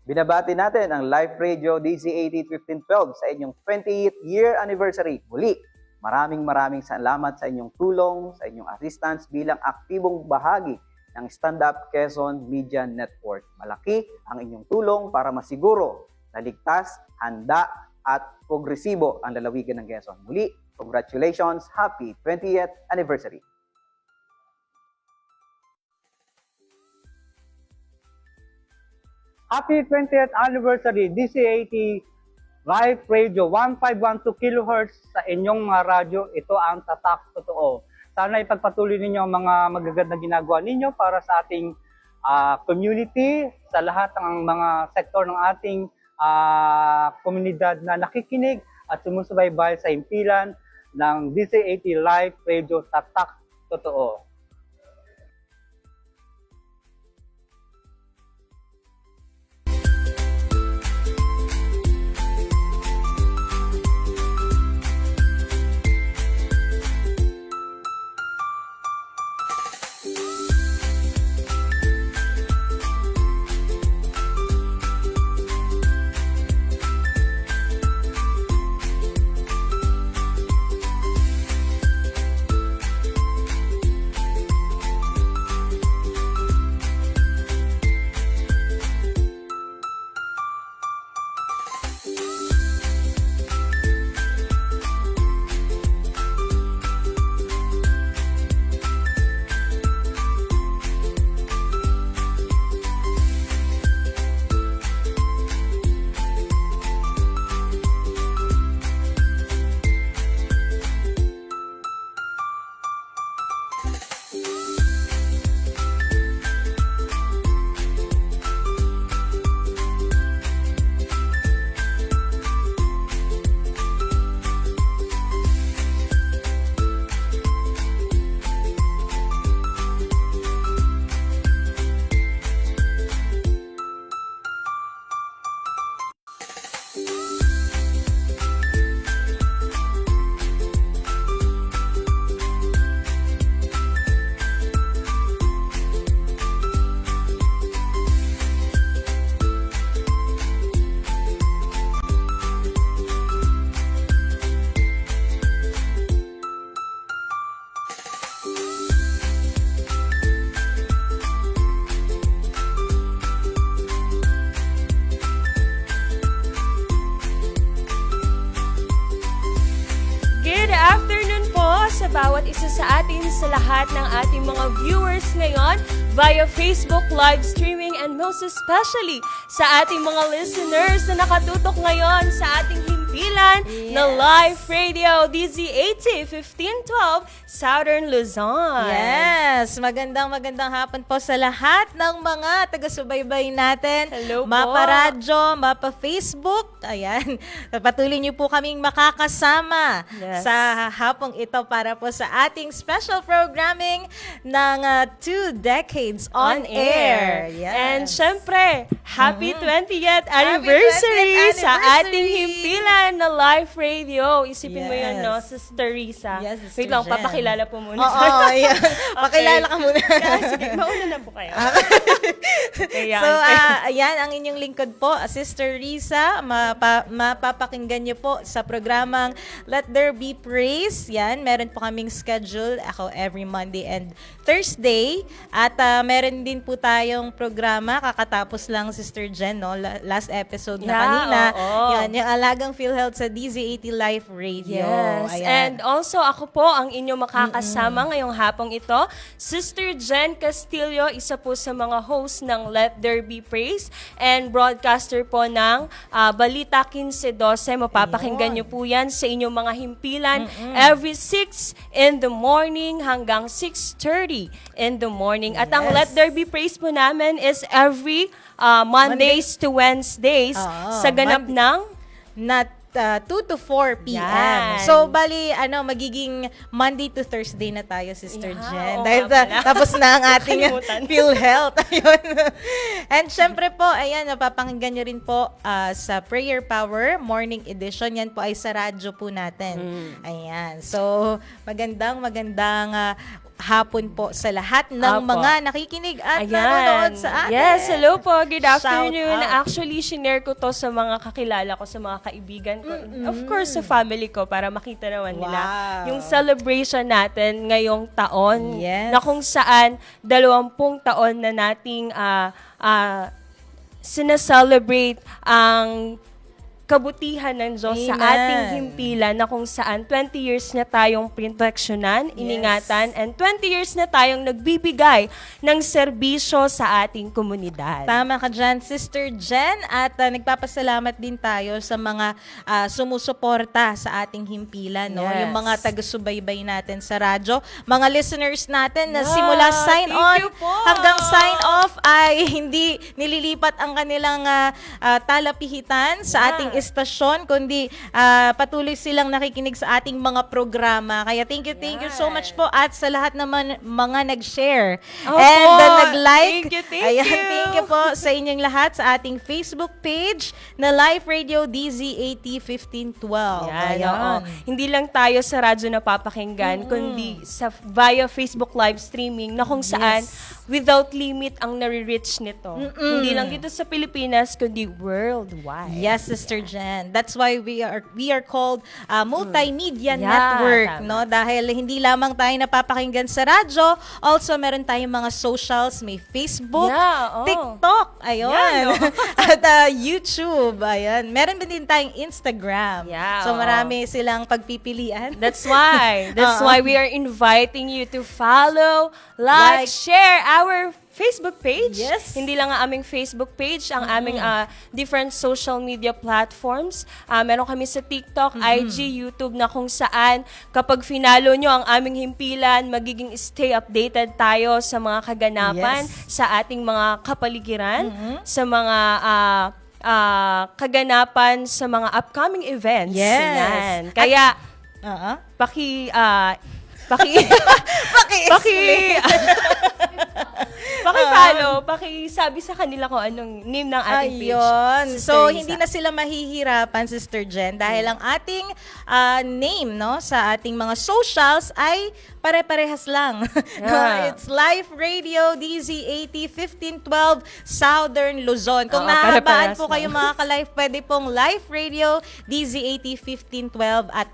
Binabati natin ang Live Radio DZAT 1512 sa inyong 20th year anniversary. Muli, maraming salamat sa inyong tulong, sa inyong assistance bilang aktibong bahagi ng Stand Up Quezon Media Network. Malaki ang inyong tulong para masiguro na ligtas, handa at progresibo ang lalawigan ng Quezon. Muli, congratulations, happy 20th anniversary. Happy 20th anniversary DZAT Live Radio 1512 kHz sa inyong mga radyo. Ito ang tatak totoo. Sana ipagpatuloy ninyo ang mga magagandang ginagawa ninyo para sa ating community, sa lahat ng mga sektor ng ating komunidad na nakikinig at sumusubaybay sa himpilan ng DZAT Live Radio Tatak Totoo. sa bawat isa sa atin, sa lahat ng ating mga viewers ngayon via Facebook live streaming, and most especially sa ating mga listeners na nakatutok ngayon sa ating himpilan na live radio DZ80 1512 Southern Luzon. Yes, magandang hapon po sa lahat ng mga taga-subaybay natin. Hello po. Mapa radyo, mapa Facebook. Ayan, patuloy niyo po kaming makakasama sa hapong ito para po sa ating special programming ng 2 decades on air. Yes. And syempre, happy 20th anniversary sa ating himpilan na live radio. Isipin mo yun, no, Sister Risa. Yes, Sister Wait lang, Jen. papakilala po muna. Oo, ayan. Pakilala ka muna. Sige, mauna na po kayo. Ayan. So, ayan, ang inyong lingkod po, Sister Risa. Mapapakinggan niyo po sa programang Let There Be Praise. Yan, meron po kaming schedule. Ako every Monday and Thursday. At meron din po tayong programa. Kakatapos lang, Sister Jen, no? Last episode na kanina. Yan, yung Alagang PhilHealth sa DZ80 Live Radio. Yes. Ayan. And also, ako po ang inyong makakasama ngayong hapong ito. Sister Jen Castillo, isa po sa mga host ng Let There Be Praise and broadcaster po ng Balita 15-12. Mapapakinggan nyo po yan sa inyong mga himpilan every 6 in the morning hanggang 6:30 in the morning. At ang Let There Be Praise po namin is every Mondays to Wednesdays sa ganap ng 2 to 4 p.m. Yan. So, bali, magiging Monday to Thursday na tayo, Sister Jen. oo Dahil nga pala. tapos na ang ating Nakalimutan. PhilHealth. Ayun. And syempre po, ayan, napapakinggan nyo rin po sa Prayer Power Morning Edition. Yan po ay sa radyo po natin. Ayan. So, magandang hapon po sa lahat ng mga nakikinig at nanonood sa atin. Yes, hello po. Good Shout afternoon. out. Actually, shinare ko to sa mga kakilala ko, sa mga kaibigan ko. Of course, sa family ko para makita naman nila yung celebration natin ngayong taon na kung saan 20 taon na nating sinaselebrate ang kabutihan ng Diyos sa ating himpilan na kung saan 20 years na tayong proteksyonan, iningatan, and 20 years na tayong nagbibigay ng serbisyo sa ating komunidad. Tama ka dyan, Sister Jen. At nagpapasalamat din tayo sa mga sumusuporta sa ating himpilan. No? Yung mga taga-subaybay natin sa radyo. Mga listeners natin na simula sign on hanggang sign off ay hindi nililipat ang kanilang talapihitan sa ating istasyon, kundi patuloy silang nakikinig sa ating mga programa. Kaya thank you so much po at sa lahat naman mga nag-share and nag-like. Thank you. Thank you po sa inyong lahat sa ating Facebook page na Live Radio DZ80 1512. Yan, hindi lang tayo sa radyo napapakinggan, kundi sa via Facebook live streaming na kung saan without limit ang nare-reach nito. Hindi lang dito sa Pilipinas, kundi worldwide. Yes, Sister Jen. That's why we are called multimedia network, no? Dahil hindi lamang tayo napapakinggan sa radyo, also meron tayong mga socials, may Facebook, TikTok, ayun. At YouTube, ayun. Meron din tayong Instagram. So marami silang pagpipilian. That's why we are inviting you to follow, like, share our Facebook page. Hindi lang ang aming Facebook page, ang aming different social media platforms. Meron kami sa TikTok, IG, YouTube na kung saan kapag finalo nyo ang aming himpilan, magiging stay updated tayo sa mga kaganapan sa ating mga kapaligiran, sa mga kaganapan sa mga upcoming events. Yan. Kaya, paki-follow, paki-sabi sa kanila kung anong name ng ating page. Ayun. So, Risa. hindi na sila mahihirapan, Sister Jen, dahil ang ating name, no, sa ating mga socials ay pare-parehas lang. No, Yeah. it's Life Radio DZ80 1512 Southern Luzon. Kung Oo, nahabaan pare-parehas po lang. kayo mga ka-life, pwede pong Life Radio DZ80 1512 at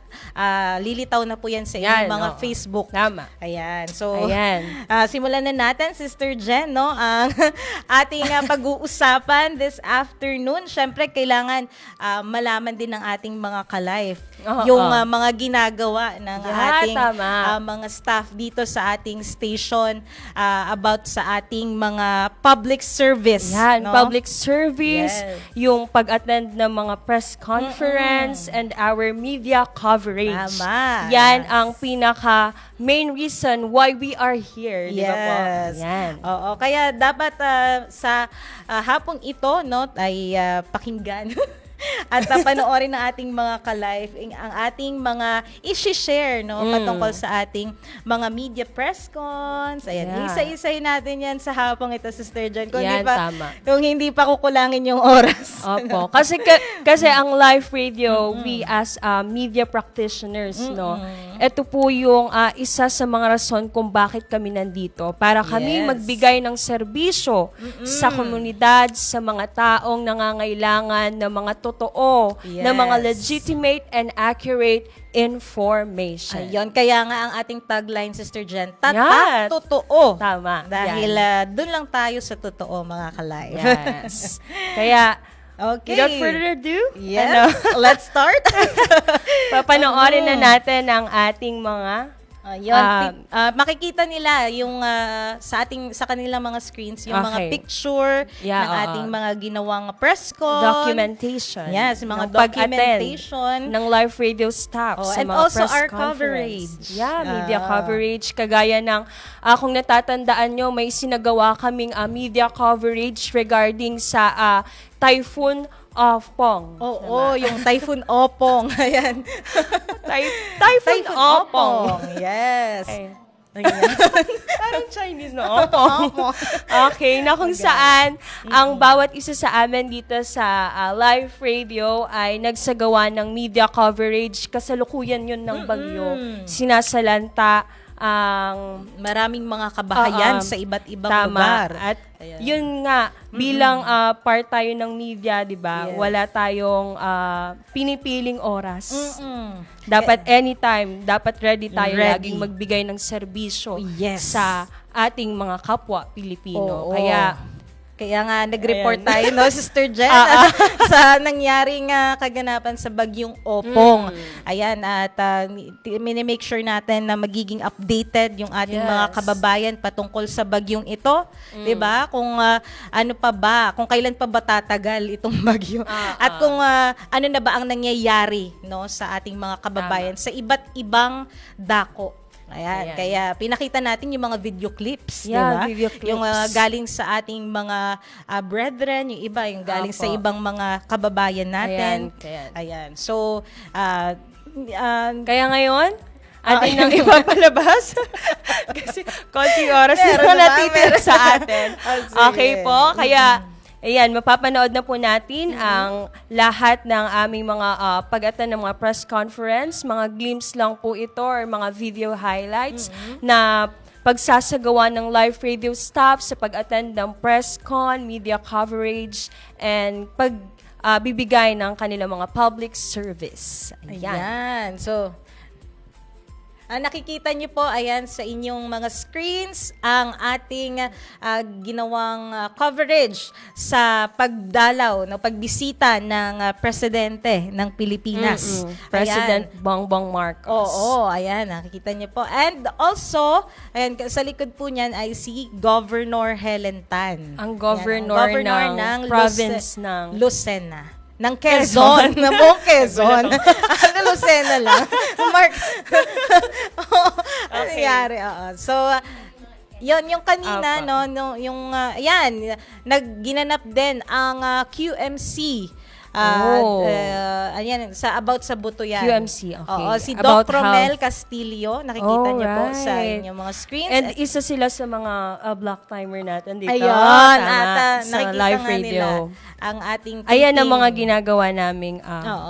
lilitaw na po yan sa inyong Yan, mga oo. Facebook. Tama. Ayan. So, Ayan. simulan na natin, Sister Jen, no? Ang ating pag-uusapan this afternoon. Syempre, kailangan malaman din ng ating mga ka-life yung mga ginagawa ng ating mga staff dito sa ating station about sa ating mga public service. Yan, no? public service, Yes. yung pag-attend ng mga press conference, and our media coverage. Tama. Yan ang pinaka main reason why we are here. Di ba po? Yes. Yan. Oo, kaya dapat sa hapong ito, no, ay pakinggan at panoorin ng ating mga ka-live ang ating mga i-share, no, patungkol sa ating mga media press cons. Ayan, Yeah. isa-isay natin yan sa hapong ito, Sister Jen. Yan, tama. Kung hindi pa kukulangin yung oras. Opo. Kasi ang live radio, we as media practitioners, no, ito po yung isa sa mga rason kung bakit kami nandito. Para kami Yes. magbigay ng serbisyo sa komunidad, sa mga taong nangangailangan ng mga totoo, na mga Yes. legitimate and accurate information. Ayun, kaya nga ang ating tagline, Sister Jen, Yan. tatak totoo. Tama. Dahil Yan. doon lang tayo sa totoo, mga ka-live. Yes. Kaya, okay. without further ado, Yes, let's start. papanoorin na natin ang ating mga makikita nila yung sa kanilang mga screens yung mga Okay. picture ng ating mga ginawang press con, documentation. Yes, mga ng pag-attend documentation ng live radio staff sa and mga also press our conference. coverage. Yeah, media coverage. Kagaya ng, kung natatandaan nyo, may sinagawa kaming media coverage regarding sa Typhoon of Pong. Oo, yung Typhoon Opong. Ayan. Typhoon Opong. Yes. Parang Chinese na Opong. Okay, na kung saan ang bawat isa sa amin dito sa live radio ay nagsagawa ng media coverage. Kasalukuyan yun ng bagyo. Sinasalanta ang maraming mga kabahayan sa iba't ibang tama. lugar. At yun nga, bilang part tayo ng media, di ba? Yes. Wala tayong pinipiling oras. Dapat anytime, dapat ready tayo laging magbigay ng serbisyo sa ating mga kapwa Pilipino. Oo. Kaya nga nag-report Ayan. tayo, no, Sister Jen, sa nangyaring kaganapan sa Bagyong Opong. Ayan, at minimake sure natin na magiging updated yung ating mga kababayan patungkol sa bagyong ito. 'Di ba? Kung ano pa ba, kung kailan pa ba tatagal itong bagyo. At kung ano na ba ang nangyayari, no, sa ating mga kababayan sa iba't ibang dako. Ayan, kaya pinakita natin yung mga video clips, Yeah, diba? video clips. Yung galing sa ating mga brethren, yung iba, yung galing sa ibang mga kababayan natin. Ayan. So, kaya ngayon, atin nang ipapalabas. Kasi konti oras na natitira sa atin. Okay po, kaya ayan, mapapanood na po natin ang lahat ng aming mga pag-attend ng mga press conference, mga glimpse lang po ito or mga video highlights na pagsasagawa ng live radio staff sa pag-attend ng press con, media coverage, and pagbibigay ng kanilang mga public service. Ayan. So, nakikita niyo po, ayan, sa inyong mga screens, ang ating ginawang coverage sa pagdalaw, no, pagbisita ng presidente ng Pilipinas. President Ayan. Bongbong Marcos. Oo, ayan, nakikita niyo po. And also, ayan, sa likod po niyan ay si Governor Helen Tan. Ang governor ng province ng Lucena. Ng Quezon. Ng buong Quezon. Ano, Lucena lang. Mark. Ano nangyari? Oo. So, yon yung kanina, no, yung, yan, nagginanap din ang QMC Ayan, about sa buto yan. QMC, okay. Oo, si About Doc Romel Castillo, nakikita niyo po sa inyong mga screens. And isa sila sa mga block timer natin dito. Ayun, Tama, sa nakikita live nga radio. nila ang ating taping. Ayan ang mga ginagawa naming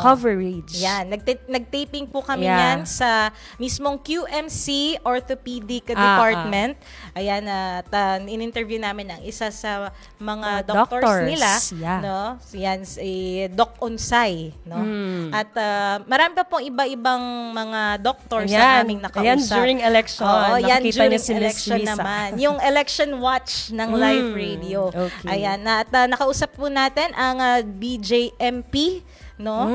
coverage. Yan, nag-taping po kami Yeah. yan sa mismong QMC Orthopedic Department. Ayan, at in-interview namin ang isa sa mga doctors nila, yeah. no? Yan si Doc Unsay, no? At marami pa pong iba-ibang mga doctors na aming nakausap. Ayan, during election. Oo, yan Nakikita during niyo si Miss election Lisa. naman. Yung election watch ng live radio. Okay. Ayan, at nakausap po natin ang BJMP, no?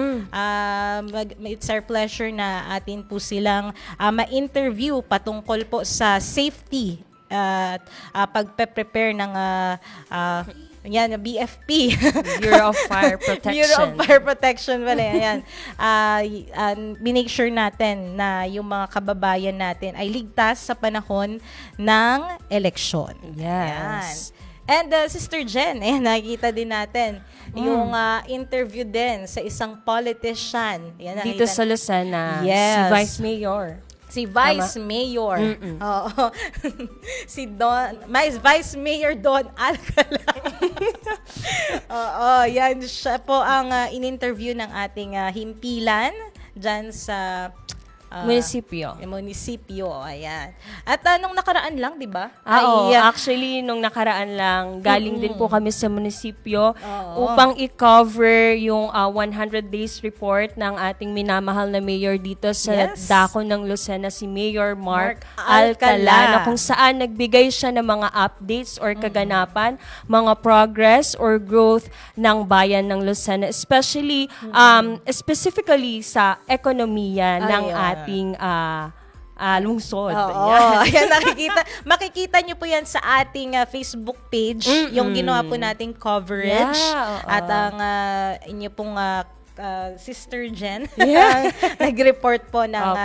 It's our pleasure na atin po silang ma-interview patungkol po sa safety at pagpe-prepare ng yan, BFP. Bureau of Fire Protection. Bureau of Fire Protection pala. Ayan. Binake sure natin na yung mga kababayan natin ay ligtas sa panahon ng eleksyon. Yes. Ayan. And Sister Jen, nakikita din natin yung interview din sa isang politician. Yan, Dito sa Lucena, yes. si Vice Mayor. Si Vice Mayor. Oo. Si Vice Mayor Don Alcala. Oo, yan siya po ang in-interview ng ating himpilan dyan sa Munisipyo. Munisipyo, ayan. At nung nakaraan lang, di ba? Oo, actually, nung nakaraan lang, galing din po kami sa munisipyo upang i-cover yung 100 days report ng ating minamahal na mayor dito sa dako ng Lucena, si Mayor Mark Alcala, na kung saan nagbigay siya ng mga updates or kaganapan, mga progress or growth ng bayan ng Lucena, especially, specifically sa ekonomiya ng ating lungsod. Ayan, makikita nyo po yan sa ating Facebook page, yung ginawa po nating coverage. At ang inyo pong Sister Jen, nag-report po ng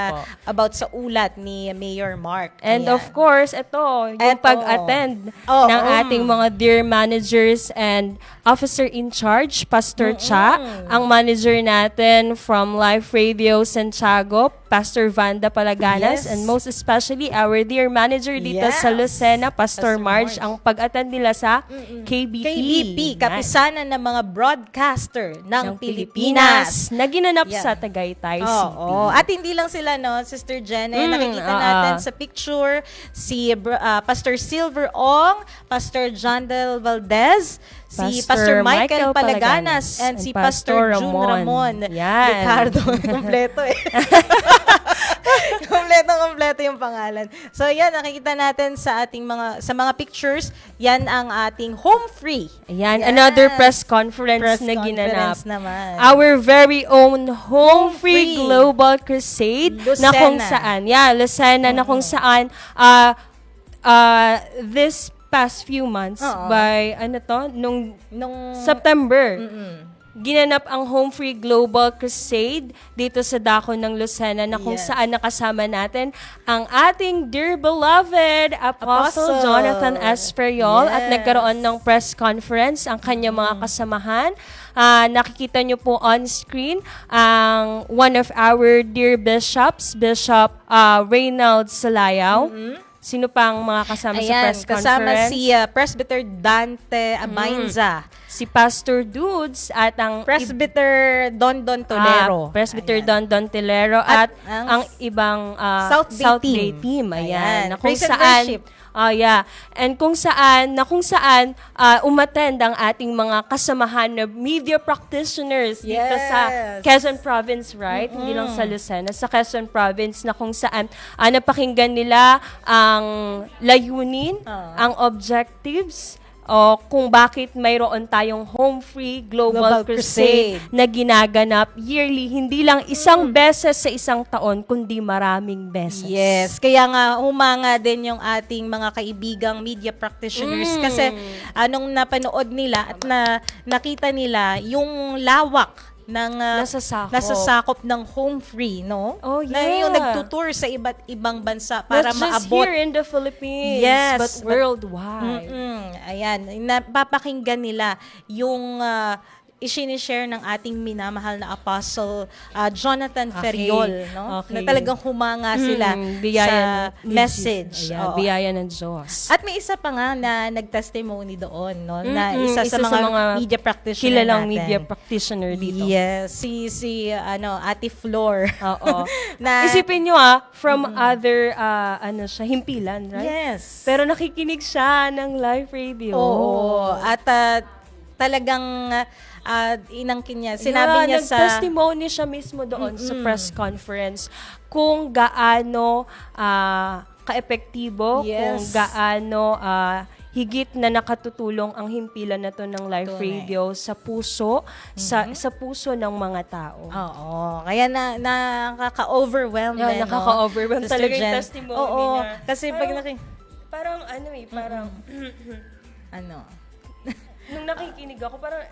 about sa ulat ni Mayor Mark. And of course, ito, yung pag-attend ng ating mga dear managers and officer in charge, Pastor Cha, ang manager natin from Live Radio Santiago, Pastor Vanda Palaganas, and most especially our dear manager dito sa Lucena, Pastor Marge, ang pag-attend nila sa KBP, kapisanan ng mga broadcaster ng Pilipinas na ginanap sa Tagaytay City. At hindi lang sila, no, Sister Jen, nakikita natin sa picture si Pastor Silver Ong, Pastor John Del Valdez, si Pastor Michael Palaganas, and si Pastor June Ramon Ricardo. Kompleto Kompleto yung pangalan. So yan, nakikita natin sa ating mga pictures, yan ang ating home free. Ayan, another press conference na ginanap. Naman. Our very own Home Free Global Crusade na kung saan, Lucena, na kung saan this past few months by nung September. Ginanap ang Home Free Global Crusade dito sa dako ng Lucena na kung saan nakasama natin ang ating dear beloved Apostle Jonathan Esperiol at nagkaroon ng press conference ang kanyang mga kasamahan. Nakikita nyo po on screen ang one of our dear bishops, Bishop Reynald Salayaw. Sino pang mga kasama sa press conference? Kasama si Presbyter Dante Amainza. Si Pastor Dudes at ang Presbyter Don Tolero. Presbyter Don Tolero at ang ibang South Bay team. Ayan. Na kung saan and kung saan umattend ang ating mga kasamahan na media practitioners dito sa Quezon Province, right? Hindi lang sa Lucena, sa Quezon Province, na kung saan napakinggan nila ang layunin, ang objectives, o kung bakit mayroon tayong Home Free Global Crusade na ginaganap yearly, hindi lang isang beses sa isang taon, kundi maraming beses. Yes, kaya nga humanga din yung ating mga kaibigang media practitioners kasi anong napanood nila at nakita nila yung lawak ng nasasakop ng Home Free, no? Na yung nagtutour sa iba't ibang bansa para not just maabot here in the Philippines, but worldwide. Ayan, napapakinggan nila yung isinishare ng ating minamahal na Apostle Jonathan Okay. Feriol, no? Okay. Na talagang humanga sila biyaya sa ni message. Jesus. Ayan, Oo. biyaya ng Diyos. At may isa pa nga na nag-testimony doon, no? Na isa sa mga media practitioner kilalang natin. media practitioner dito. Yes, si Ate Flor. Oo. na Isipin nyo from other himpilan, right? Yes. Pero nakikinig siya ng live radio. Oo. At talagang inangkin niya. Sinabi niya sa nag-testimony siya mismo doon sa press conference kung gaano ka-epektibo, kung Yes. gaano higit na nakatutulong ang himpilan na to ng live Tunay. radio sa puso, sa puso ng mga tao. Oo. Kaya nakaka-overwhelm din, no? Nakaka-overwhelm Sister talaga yung Jen. testimony Oo. niya. Kasi pag Parang ano? nung nakikinig ako, parang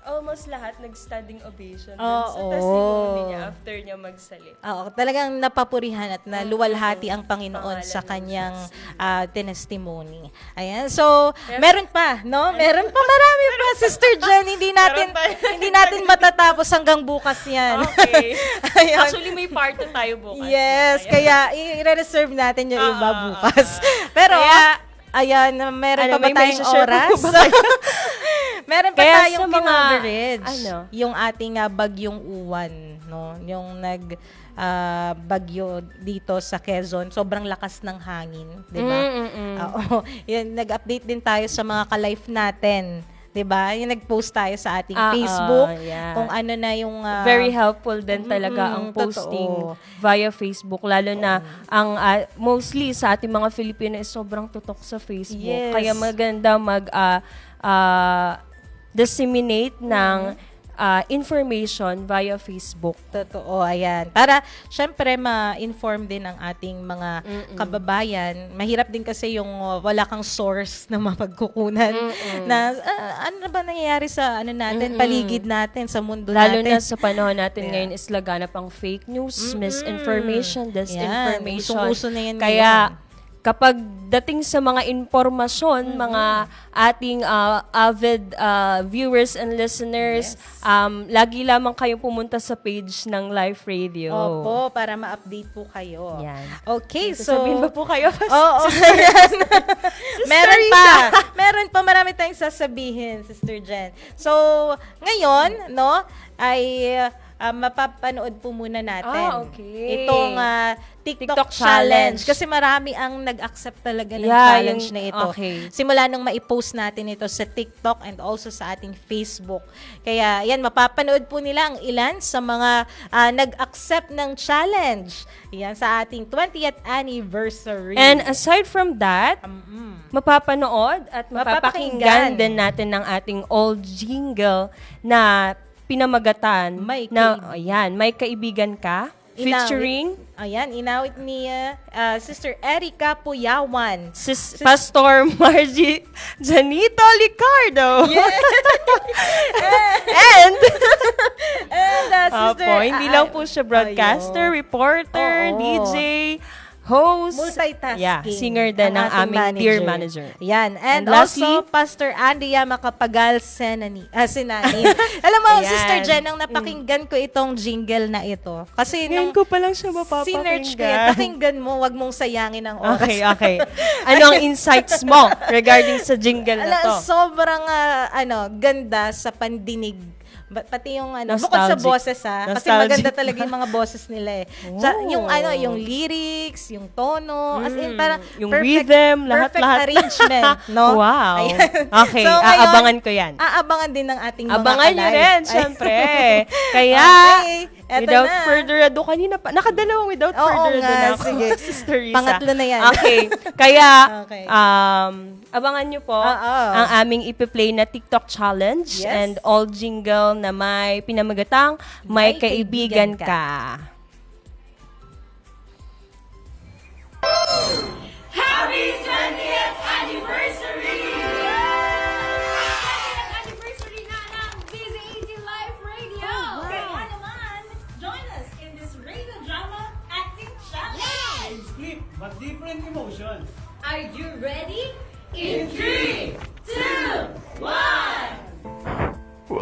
almost lahat nag-standing ovation Oo. sa testimony niya after niya magsalita. Oo, talagang napapurihan at naluwalhati ang Panginoon sa kanyang testimony. Ayan. So, meron pa, no? Meron pa, marami pa, Sister Jen. Hindi natin matatapos hanggang bukas 'yan. Okay. Ayan. Actually, may part 2 tayo bukas. Yes, kaya i-reserve natin yung iba bukas. Pero, ayan, meron pa ba may tayong share oras? pa ba kayo? Meron pa Kaya tayong sa mga, coverage. Yung ating bagyong uwan, no? Yung bagyo dito sa Quezon, sobrang lakas ng hangin, 'di ba? Oo. Yan, nag-update din tayo sa mga ka-life natin. 'Di ba? Yung nag-post tayo sa ating Facebook kung ano na yung very helpful din talaga ang posting via Facebook, lalo na ang mostly sa ating mga Filipino is sobrang tutok sa Facebook. Yes. Kaya maganda disseminate ng information via Facebook. Totoo, ayan. Para, syempre, ma-inform din ang ating mga kababayan. Mahirap din kasi yung wala kang source na mapagkukunan na ano ba nangyayari sa natin, paligid natin, sa mundo Lalo natin. na sa panahon natin ngayon is laganap ang fake news, misinformation, disinformation. Yan, usong-uso na yan Kaya, kapag dating sa mga impormasyon, mga ating avid viewers and listeners, lagi lamang kayong pumunta sa page ng Live Radio. Opo, para ma-update po kayo. Yan. Okay, so... Sabihin ba po kayo? Oo. Meron pa, marami tayong sasabihin, Sister Jen. So, ngayon, no, ay mapapanood po muna natin itong TikTok challenge. Kasi marami ang nag-accept talaga ng challenge na ito. Simula nung maipost natin ito sa TikTok and also sa ating Facebook. Kaya yan, mapapanood po nila ang ilan sa mga nag-accept ng challenge. Yan, sa ating 20th anniversary. And aside from that, mapapanood at mapapakinggan din natin ng ating old jingle na pinamagatan May kaibigan ka, featuring inawit ni Sister Erica Puyawan, Pastor Margie Janito Licardo. and Sister hindi lang po siya broadcaster, reporter, DJ, host, multitasking. Singer din ng aming dear manager. Yan. And lastly, also, Pastor Andrea Macapagal Senani. Alam mo, Sister Jen, nang napakinggan ko itong jingle na ito. Kasi ngayon ko pa lang siya sinerch ko yan. Pakinggan mo, wag mong sayangin ang oras. Okay. Ano ang insights mo regarding sa jingle na to? Sobrang ganda sa pandinig. Pati yung bukod sa Nostalgic. boses kasi maganda talaga yung mga boses nila eh. Yung lyrics, yung tono, as in parang yung rhythm, perfect lahat. arrangement, no? Wow. Ayan. Okay, So, ngayon, aabangan ko yan. Aabangan din ng ating mga Abangan nyo ka-live. rin, syempre. Kaya, without further ado, kanina pa, nakadalawang without further ado na ako. Sige. Sister Risa. Pangatlo na yan. Okay. Kaya, abangan nyo po ang aming ipi-play na TikTok challenge and all jingle na may pinamagatang may kaibigan ka. Happy 20th anniversary! 20th anniversary na ng DZAT Live Radio! Kaya naman, join us in this radio drama acting challenge! Split but different emotions. Are you ready? In 3, 2, 1!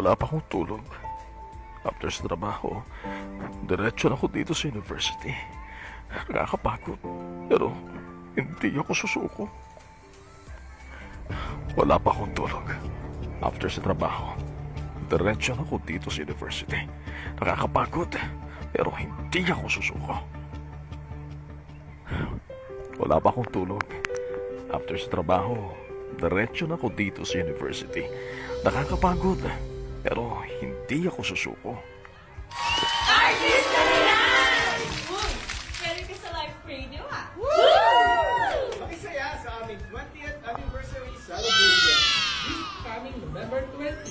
Wala pa akong tulog. After sa trabaho, diretso na ako dito sa university. Nakakapagod, pero hindi ako susuko. Wala pa akong tulog. After sa trabaho, diretso na ako dito sa university. Nakakapagod, pero hindi ako susuko. Wala pa akong tulog. After sa trabaho, diretso na ako dito sa university. Nakakapagod, pero hindi ako susuko. Artista na yan! Uy, pwede ka sa live radio ah. Makisaya sa aming 20th anniversary celebration this coming November 20.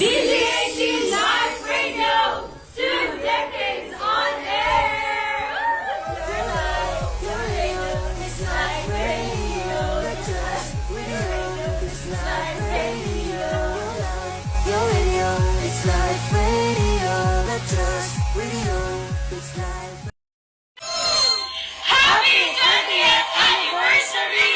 DZAT Live Radio! 2 decades on air! Your radio is live radio. Just with your radio is live radio. Your radio is live radio. Just with your is live. Happy 20th anniversary!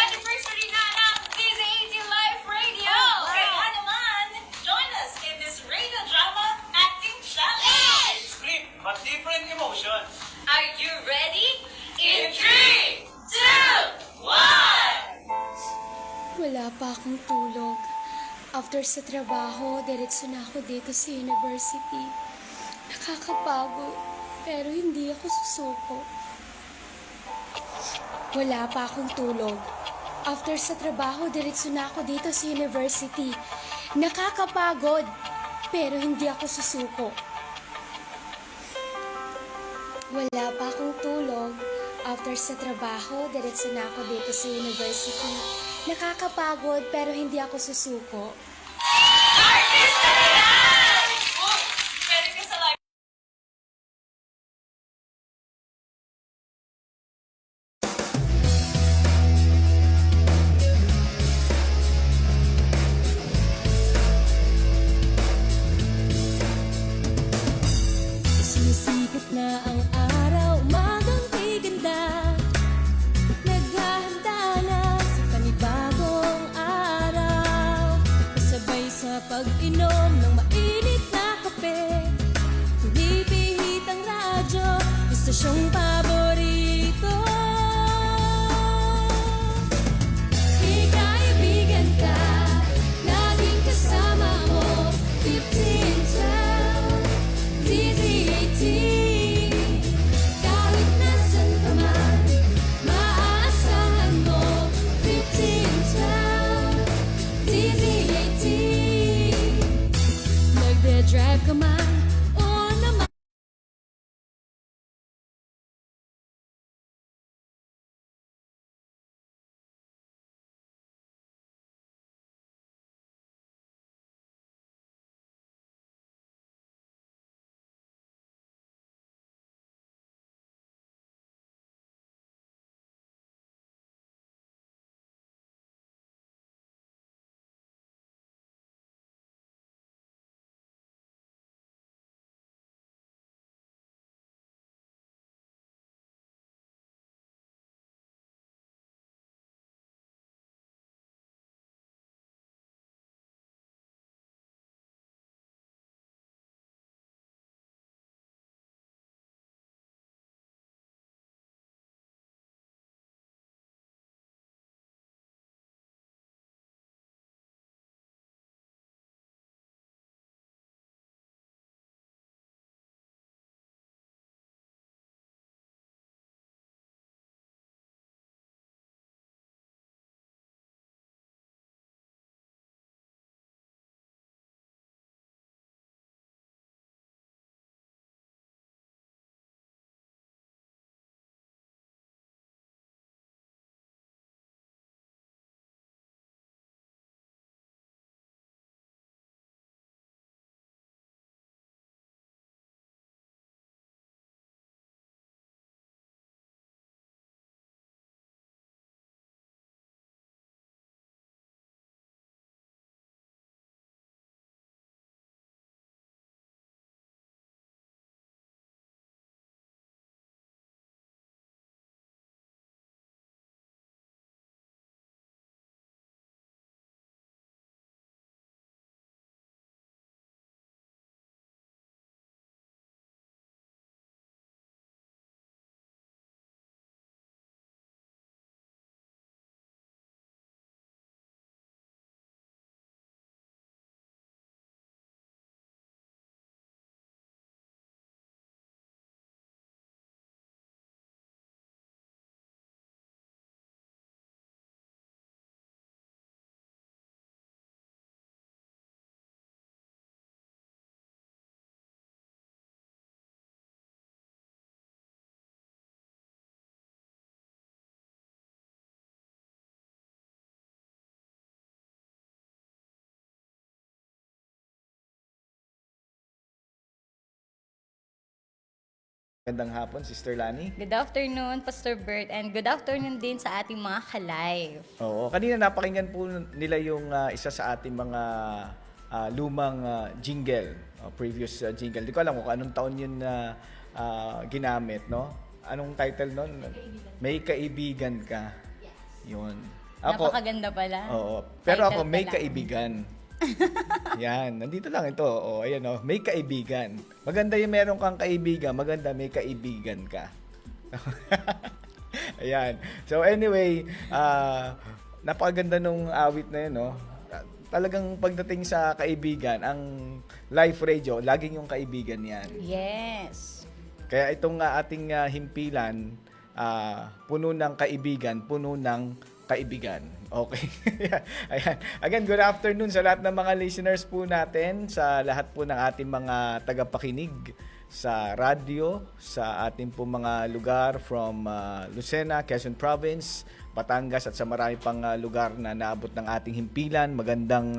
Anniversary na ng DZAT Live Radio! Kaya naman, join us in this radio drama acting challenge! Script, but different emotions. Are you ready? In 3, 2, 1! Wala pa akong tulog. After sa trabaho, diretso na ako dito sa university. Nakakapagod, pero hindi ako susuko. Wala pa akong tulog. After sa trabaho, diretso na ako dito sa university. Nakakapagod, pero hindi ako susuko. Wala pa akong tulog. After sa trabaho, diretso na ako dito sa university. Nakakapagod, pero hindi ako susuko. Artista na yan! Uy, pwede ka sa live Sumisikat na ang araw, umagang ganda. Naghahanda na sa panibagong araw. Kasabay sa pag-inom ng mainit na kape. Pinipihit ang radyo, istasyong paborito. Ikaibigan ka, laging kasama mo. 1512 DZAT. Kahit nasan ka man, maaasahan mo. 1512 DZAT. Nagde-drive ka man Magandang hapon, Sister Lani. Good afternoon, Pastor Bert, and good afternoon din sa ating mga ka-live. Oo, kanina napakinggan po nila yung isa sa ating mga lumang jingle, previous jingle. Di ko alam kung anong taon yun ginamit, no? Anong title nun? May Kaibigan Ka. Yun. Ako, Napakaganda pala. oo. Pero ako, Title may pa lang. kaibigan. Yan, nandito lang ito. O, ayan o, may kaibigan. Maganda yung meron kang kaibigan, maganda may kaibigan ka. Ayan. So anyway, napakaganda nung awit na yun, no? Talagang pagdating sa kaibigan, ang live radio, laging yung kaibigan yan. Yes. Kaya itong ating himpilan, puno ng kaibigan, puno ng kaibigan. Okay. Ayan. Again, good afternoon sa lahat ng mga listeners po natin, sa lahat po ng ating mga tagapakinig sa radyo, sa ating po mga lugar from Lucena, Quezon Province, Batangas at sa marami pang lugar na naabot ng ating himpilan. Magandang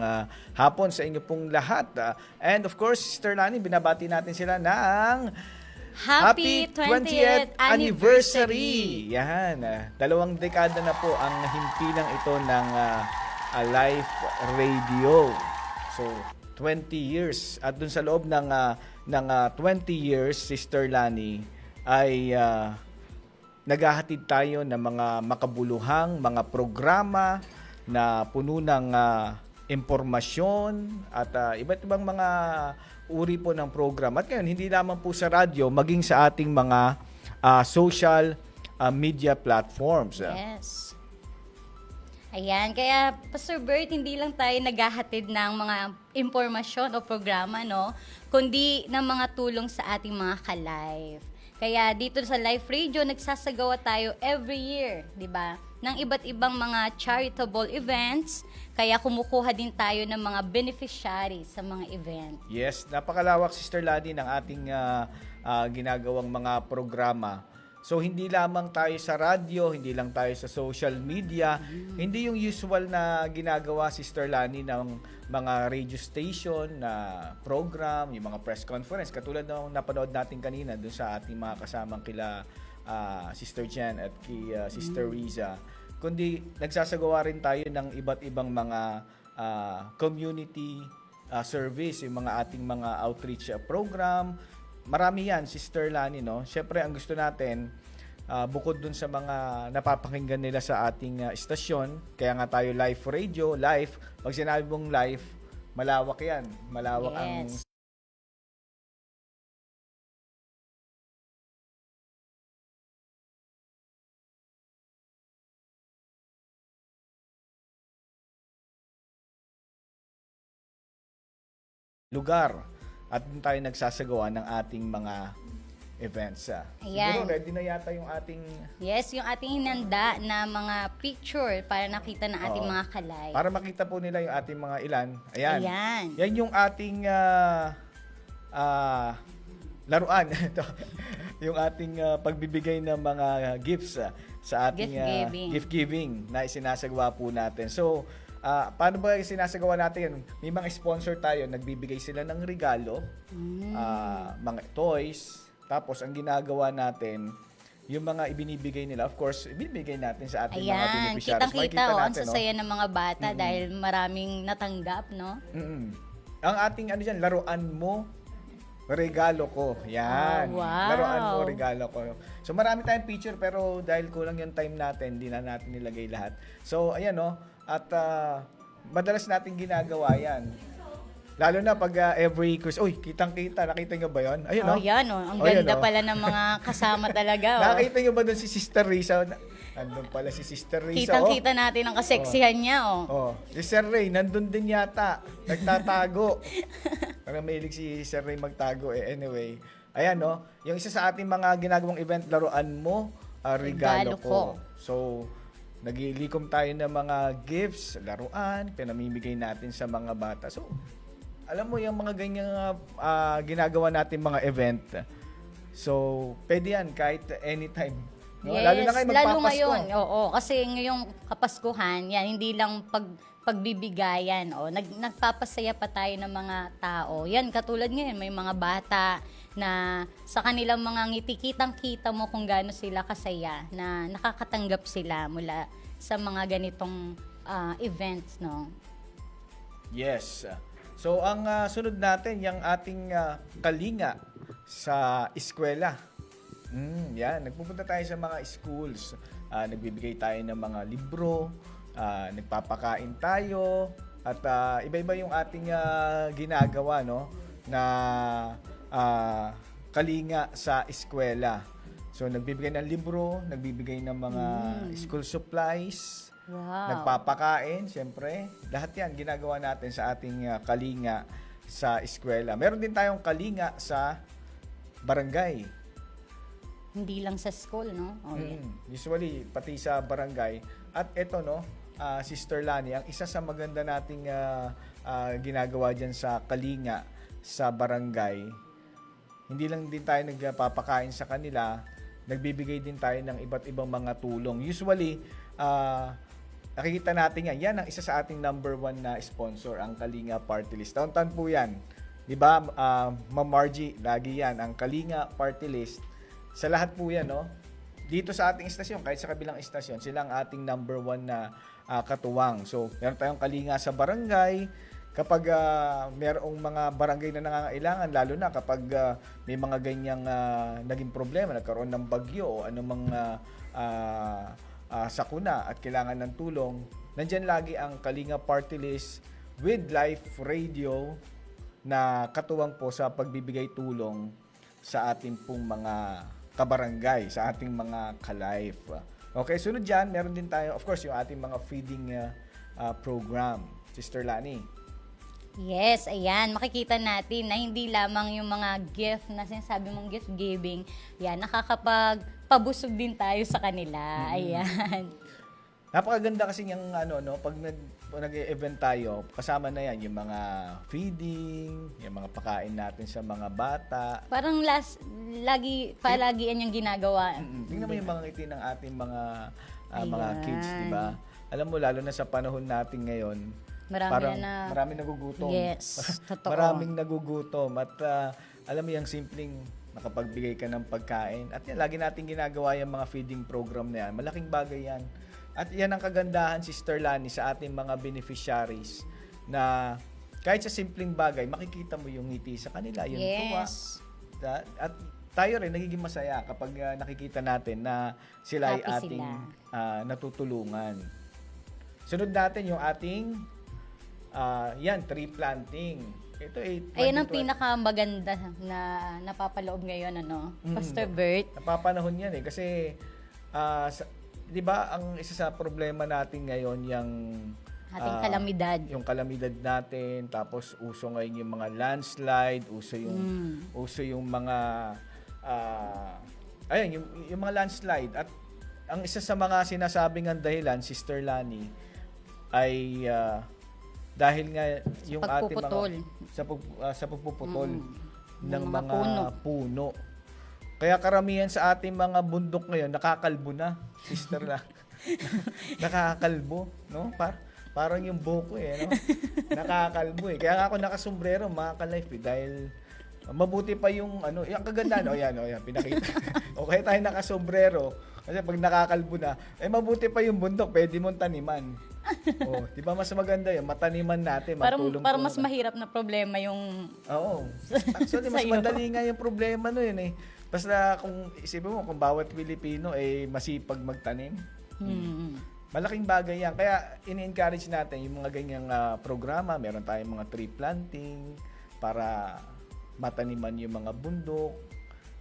hapon sa inyo pong lahat. And of course, Sister Lani, binabati natin sila ng Happy 20th anniversary! Yan. 2 dekada na po ang himpilang ito ng live radio. So, 20 years. At dun sa loob ng 20 years, Sister Lani, ay naghahatid tayo ng mga makabuluhang, mga programa na puno ng impormasyon at iba't ibang mga uri po ng program. At ngayon, hindi lamang po sa radyo, maging sa ating mga social media platforms. Yes. Ayan, kaya Pastor Bert, hindi lang tayo naghahatid ng mga impormasyon o programa, no? Kundi ng mga tulong sa ating mga ka-live. Kaya dito sa live radio, nagsasagawa tayo every year, di ba? Ng iba't ibang mga charitable events, kaya kumukuha din tayo ng mga beneficiaries sa mga event. Yes, napakalawak, Sister Lani, ng ating ginagawang mga programa. So, hindi lamang tayo sa radyo, hindi lang tayo sa social media, hindi yung usual na ginagawa, Sister Lani, ng mga radio station na program, yung mga press conference, katulad ng napanood natin kanina doon sa ating mga kasamang kila Sister Jen at kay Sister Riza, kundi nagsasagawa rin tayo ng iba't ibang mga community service, yung mga ating mga outreach program. Marami yan, Sister Lani, no? Siyempre, ang gusto natin, bukod dun sa mga napapakinggan nila sa ating istasyon, kaya nga tayo live radio, live, pag sinabi mong live, malawak yan. Malawak ang lugar at doon tayo nagsasagawa ng ating mga events. Ayan. Siguro ready na yata yung ating Yes, yung ating hinanda na mga picture para nakita ng ating Oo. mga ka-live. para makita po nila yung ating mga ilan. Ayan. Ayan. Yan yung ating laruan. Ito. Yung ating pagbibigay ng mga gifts sa ating gift giving na isinasagawa po natin. So, paano ba sinasagawa natin yan? May mga sponsor tayo, nagbibigay sila ng regalo, mga toys, tapos ang ginagawa natin, yung mga ibinibigay nila, of course, ibibigay natin sa ating mga Ayan, beneficiaries. kitang-kita Makikita ang natin, sasaya ng mga bata dahil maraming natanggap, no? Ang ating dyan, laruan mo, regalo ko. Yan. Oh, wow. Laruan mo, regalo ko. So marami tayong picture pero dahil kulang yung time natin, hindi na natin nilagay lahat. So ayan, no? At madalas natin ginagawa yan. Lalo na pag every quiz, uy, kitang-kita, nakita nyo ba yun? Ayun, no? Yan, oh. Ang ganda pala ng mga kasama talaga, oh. Nakita nyo ba doon si Sister Risa? Nandun pala si Sister Risa, Kitang-kita natin ang kaseksihan niya, oh. Oh, si Sir Ray, nandun din yata. Nagtatago. Parang mahilig si Sir Ray magtago eh. Anyway, ayan, no? Yung isa sa ating mga ginagawang event, laruan mo, regalo ko. So, naglilikom tayo ng mga gifts, laruan, pinamimigay natin sa mga bata. So, alam mo yung mga ganyang ginagawa natin mga event. So, pwede yan kahit anytime. No? Yes, Lalo na kayo magpapasko. lalo ngayon. Oo, kasi ngayong Kapaskuhan, yan, hindi lang pag pagbibigayan o nagpapasaya pa tayo ng mga tao. Yan, katulad ngayon, may mga bata na sa kanilang mga ngiti, kitang-kita mo kung gaano sila kasaya na nakakatanggap sila mula sa mga ganitong events, no? Yes. So ang sunod natin yung ating kalinga sa eskwela. Yan, nagpupunta tayo sa mga schools. Nagbibigay tayo ng mga libro, nagpapakain tayo, at iba-iba yung ating ginagawa, no, na kalinga sa eskwela. So nagbibigay ng libro, nagbibigay ng mga school supplies, nagpapakain, syempre. Lahat yan ginagawa natin sa ating kalinga sa eskwela. Meron din tayong kalinga sa barangay. Hindi lang sa school, no? Usually, pati sa barangay. At eto, no, Sister Lani, ang isa sa maganda nating ginagawa dyan sa kalinga sa barangay, hindi lang din tayo nagpapakain sa kanila, nagbibigay din tayo ng iba't ibang mga tulong. Usually, nakikita natin yan. Yan ang isa sa ating number 1 na sponsor, ang Kalinga Party List. Taon-taon po yan. Diba, Ma'am Margie, lagi yan, ang Kalinga Party List. Sa lahat po yan, no? Dito sa ating istasyon, kahit sa kabilang istasyon, sila ang ating number 1 na katuwang. So, meron tayong kalinga sa barangay. Kapag merong mga barangay na nangangailangan, lalo na kapag may mga ganyang naging problema, nagkaroon ng bagyo o anumang sakuna at kailangan ng tulong, nandyan lagi ang Kalinga Party List with Life Radio na katuwang po sa pagbibigay tulong sa ating pong mga kabarangay, sa ating mga ka-life. Okay, sunod dyan, meron din tayo, of course, yung ating mga feeding program. Sister Lani. Yes, ayan, makikita natin na hindi lamang yung mga gift na sinasabi mong gift giving, yan, nakakapagpabusog din tayo sa kanila. Ayan. Napakaganda kasi yung pag nag-event tayo, kasama na yan yung mga feeding, yung mga pakain natin sa mga bata. Parang palagi yan yung ginagawa. Tingnan mo yung mga ngiti ng ating mga kids, di ba? Alam mo, lalo na sa panahon natin ngayon, maraming nagugutom. Yes, totoo. Maraming nagugutom. At alam mo yung simpleng makapagbigay ka ng pagkain. At yan, lagi natin ginagawa yung mga feeding program na yan. Malaking bagay yan. At yan ang kagandahan, Sister Lani, sa ating mga beneficiaries na kahit sa simpleng bagay, makikita mo yung ngiti sa kanila, yung tuwa. At tayo rin nagiging masaya kapag nakikita natin na sila ay ating natutulungan. Sunod natin yung ating tree planting. Ito ay ayan ang pinakamaganda na napapaloob ngayon, Pastor Bert? Napapanahon yan kasi 'di ba ang isa sa problema natin ngayon yung ating kalamidad. Yung kalamidad natin, tapos uso ngayon yung mga landslide, uso yung mga yung mga landslide. At ang isa sa mga sinasabing ang dahilan, Sister Lani, ay dahil nga yung ating mga sa pagpuputol ng mga puno. Kaya karamihan sa ating mga bundok ngayon nakakalbo na, Sister lang. Nakakalbo, no? Parang yung buhok ko no? Nakakalbo Kaya nga ako nakasombrero, mga ka-life dahil mabuti pa yung yung kagandahan, yan, pinakita. O kaya tayo nakasombrero kasi pag nakakalbo na, mabuti pa yung bundok, pwede mong taniman. Di ba mas maganda yun? Mataniman natin, matulong. Parang mas mahirap na problema yung... Oo. Actually, mas madali nga yung problema yun Basta kung isipin mo, kung bawat Pilipino ay masipag magtanim. Malaking bagay yan. Kaya ini-encourage natin yung mga ganyang programa. Meron tayong mga tree planting para mataniman yung mga bundok.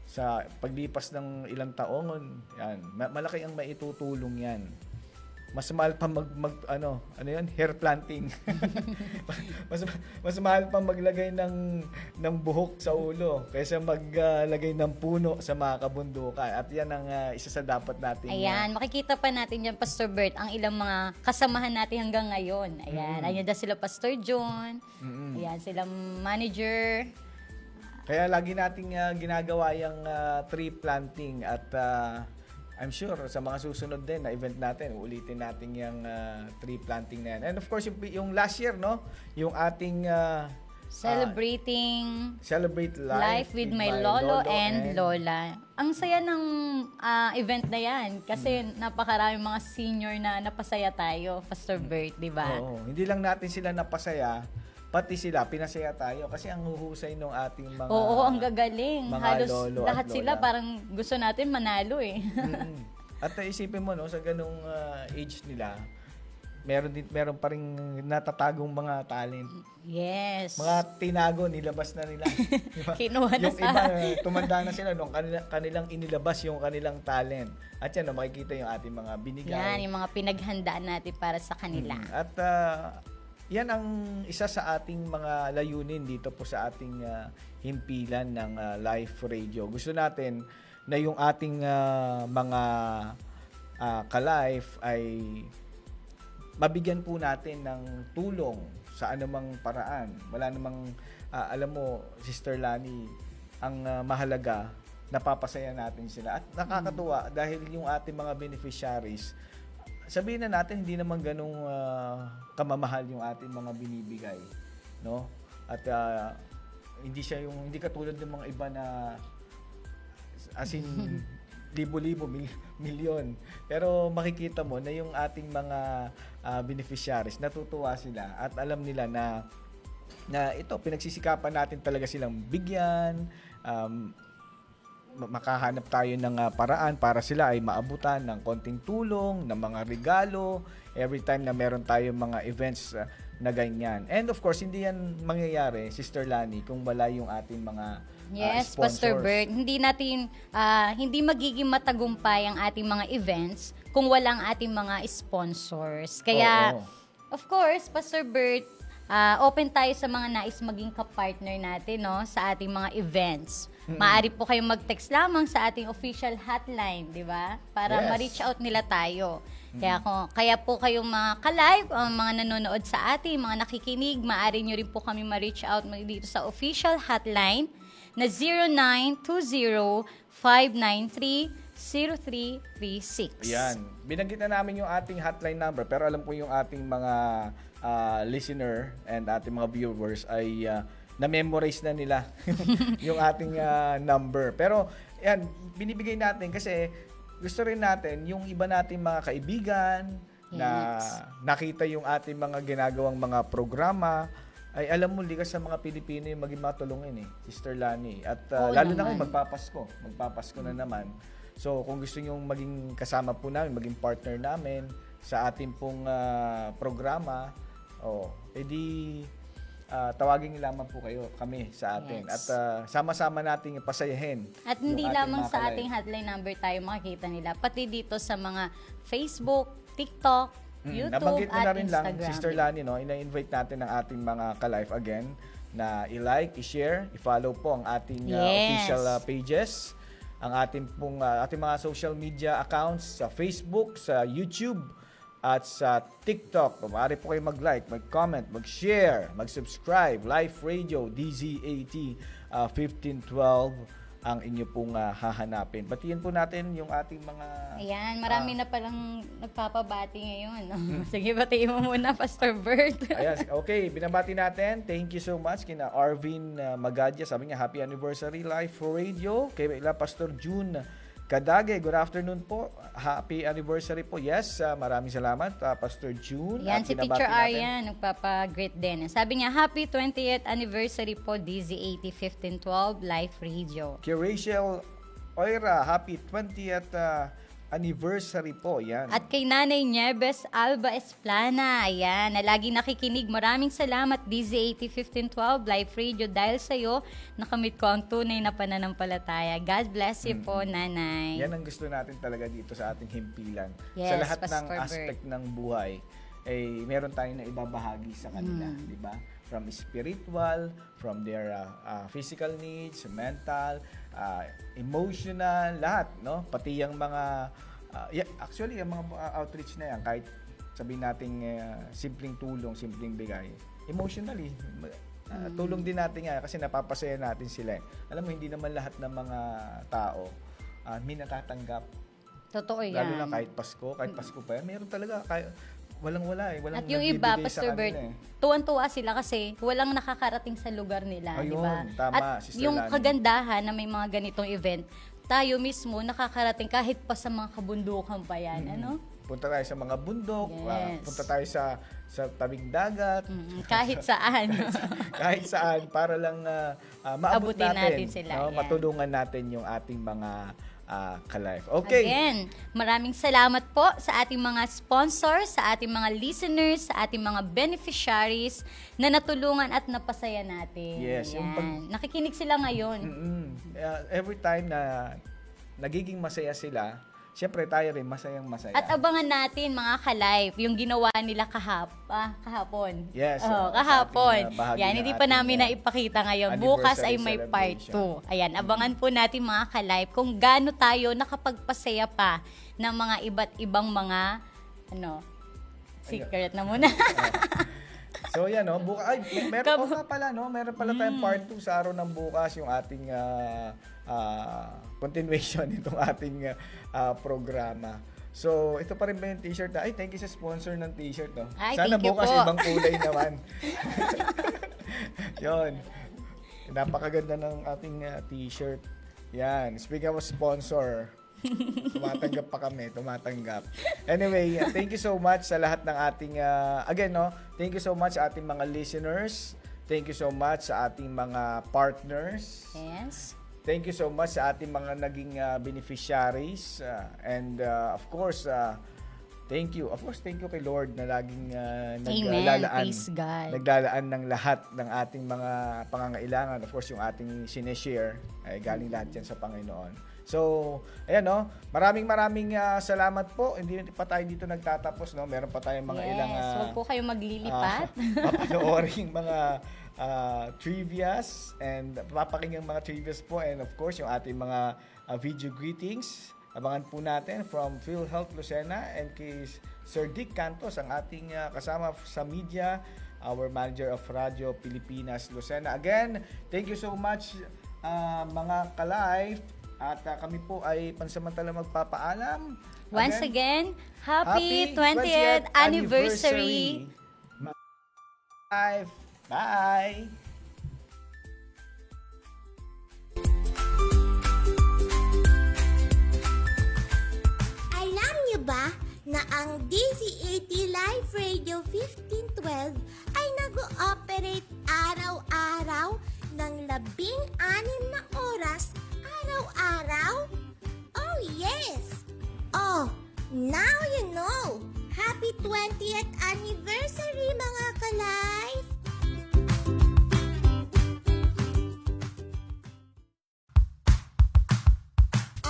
Sa paglipas ng ilang taon, yan, malaki ang maitutulong yan. Mas mahal pa hair planting. mas mahal pa maglagay ng buhok sa ulo kaysa maglagay ng puno sa mga kabundukan. At yan ang isa sa dapat natin. Ayan, makikita pa natin yan, Pastor Bert, ang ilang mga kasamahan natin hanggang ngayon. Ayan, ayan na sila Pastor John. Ayan, sila manager. Kaya lagi nating ginagawa yung tree planting at I'm sure sa mga susunod din na event natin, ulitin natin yung tree planting na yan. And of course, yung last year, no? Yung ating Celebrate life with my lolo and lola. Ang saya ng event na yan kasi napakaraming mga senior na napasaya tayo, Pastor Bert, di ba? Oo, hindi lang natin sila napasaya, pati sila pinasaya tayo kasi ang huhusay ng ating mga Oo, ang gagaling. mga Halos lolo at lahat sila lola. parang gusto natin manalo eh. At isipin mo, no, sa ganung age nila, meron pa rin natatagong mga talent. Yes. Mga tinago, nilabas na nila. Diba? Kinuha na yung iba, tumanda na sila nung kanilang inilabas yung kanilang talent. At yan, no, makikita yung ating mga binigay. Yan, yung mga pinaghandaan natin para sa kanila. At yan ang isa sa ating mga layunin dito po sa ating himpilan ng Life Radio. Gusto natin na yung ating mga ka-life ay mabigyan po natin ng tulong sa anumang paraan. Wala namang, alam mo, Sister Lani, ang mahalaga, napapasaya natin sila. At nakakatuwa dahil yung ating mga beneficiaries, sabihin na natin hindi naman ganong kamamahal yung ating mga binibigay, no? At hindi katulad ng mga iba na as in libo-libo, milyon. Pero makikita mo na yung ating mga beneficiaries, natutuwa sila at alam nila na ito, pinagsisikapan natin talaga silang bigyan, makahanap tayo ng paraan para sila ay maabutan ng konting tulong, ng mga regalo, every time na meron tayong mga events na ganyan. And of course, hindi yan mangyayari, Sister Lani, kung wala yung ating mga Yes, sponsors. Pastor Bert, hindi magiging matagumpay ang ating mga events kung walang ating mga sponsors. Kaya, of course, Pastor Bert, open tayo sa mga nais maging kapartner natin, no, sa ating mga events. Maaari po kayong mag-text lamang sa ating official hotline, di ba? Para ma-reach out nila tayo. Kaya po kayong mga ka-live, mga nanonood sa ating, mga nakikinig, maaari nyo rin po kami ma-reach out dito sa official hotline na 0920-593-0336. Yan. Binanggit na namin yung ating hotline number, pero alam po yung ating mga listener and ating mga viewers ay na-memorize na nila yung ating number. Pero yan, binibigay natin kasi gusto rin natin yung iba nating mga kaibigan na nakita yung ating mga ginagawang mga programa, ay alam mo, likas sa mga Pilipino yung maging matulungin Sister Lani. At lalo na ngayon, magpapasko na naman. So, kung gusto nyo maging kasama po namin, maging partner namin sa ating pong programa, edi tawagin lamang po kami sa atin. At sama-sama nating pasayahin. At hindi lamang sa ating hotline number tayo makikita nila, pati dito sa mga Facebook, TikTok, YouTube nabanggit mo at na rin Instagram. lang, Sister Lani, no, ina-invite natin ang ating mga ka-life again na i-like, i-share, i-follow po ang ating official pages, ang ating mga social media accounts sa Facebook, sa YouTube, at sa TikTok. Maaari po kayo mag-like, mag-comment, mag-share, mag-subscribe. Life Radio, DZAT 1512 ang inyo pong hahanapin. Batiin po natin yung ating mga... Ayan, marami na palang nagpapabati ngayon. Sige, batiin mo muna, Pastor Bert. Ayan, okay, binabati natin. Thank you so much kina Arvin Magadya. Sabi niya, happy anniversary, Life Radio. Kay Pastor June Kadage, good afternoon po. Happy anniversary po. Yes, maraming salamat, Pastor June. Yan, si Teacher Aryan, nagpapa-greet din. Sabi niya, happy 20th anniversary po, DZ80 1512 Life Radio. Kay Rachel Oira, happy 20th anniversary po. Yan. At kay Nanay Nieves Alba Esplana, ayan, na lagi nakikinig. Maraming salamat, DZ80 1512 Life Radio. Dahil sa'yo, nakamit ko ang tunay na pananampalataya. God bless you po, Nanay. Yan ang gusto natin talaga dito sa ating himpilan. Yes, sa lahat Pastor ng aspect ng buhay, meron tayong na ibabahagi sa kanila, di ba? From spiritual, from their physical needs, mental, emotional, lahat, no? Pati yung mga actually yung mga outreach na yan, kahit sabihin nating simpleng tulong, simpleng bigay, emotionally tulong din natin yan kasi napapasaya natin sila. Alam mo, hindi naman lahat ng mga tao may natatanggap Totoo yan. Lalo na kahit Pasko pa yan, meron talaga, walang-wala eh. Walang At yung iba, nagbibigay sa Pastor Bert, kanila eh. tuwan-tuwa sila kasi walang nakakarating sa lugar nila, di Ayun, ba? tama, At Sister yung Lani. kagandahan na may mga ganitong event, tayo mismo nakakarating kahit pa sa mga kabundukan pa yan, ano? Punta tayo sa mga bundok, Yes. punta tayo sa tabing dagat, Kahit saan. kahit saan para lang maabot Abutin natin natin, sila, no? yan. Matulungan natin yung ating mga ka-life. Okay. Again, maraming salamat po sa ating mga sponsors, sa ating mga listeners, sa ating mga beneficiaries na natulungan at napasaya natin. Yes, yung Yan. Nakikinig sila ngayon. Every time na nagiging masaya sila, syempre tayo rin masayang-masaya. At abangan natin mga ka-live, yung ginawa nila kahapon. Yes, kahapon. sa ating, bahagi Yan, ng hindi pa ating, namin naipakita ngayon. Bukas ay may part 2. Ayan, abangan po natin mga ka-live kung gaano tayo nakapagpasaya pa ng mga iba't ibang mga, secret na muna. So yan meron pala tayong part 2 sa araw ng bukas, yung ating continuation nitong ating programa. So, ito pa rin ba yung t-shirt na? Ay, thank you sa sponsor ng t-shirt, no? Ay, sana thank you bukas po. ibang kulay naman. Yon. Napakaganda ng ating t-shirt. Yan. Speaking of sponsor, tumatanggap pa kami, Anyway, thank you so much sa lahat ng ating, thank you so much sa ating mga listeners. Thank you so much sa ating mga partners. Yes. Thank you so much sa ating mga naging beneficiaries. And of course, thank you. Of course, thank you kay Lord na laging Praise God. naglalaan ng lahat ng ating mga pangangailangan. Of course, yung ating sineshare ay galing lahat yan sa Panginoon. So, ayan maraming salamat po. Hindi pa tayo dito nagtatapos, no? Meron pa tayong mga ilang Huwag po kayong maglilipat. papanooring mga trivias and papakinggan mga trivias po, and of course yung ating mga video greetings. Abangan po natin from PhilHealth Lucena and kay Sir Dick Cantos, ang ating kasama sa media, our manager of Radio Pilipinas Lucena. Again, thank you so much mga ka-live, at kami po ay pansamantala magpapaalam. Once again, happy 20th anniversary. Bye! Alam niyo ba na ang DZAT Live Radio 1512 ay nag-ooperate araw-araw ng 16 na oras araw-araw? Oh yes! Oh, now you know! Happy 20th anniversary mga ka-live!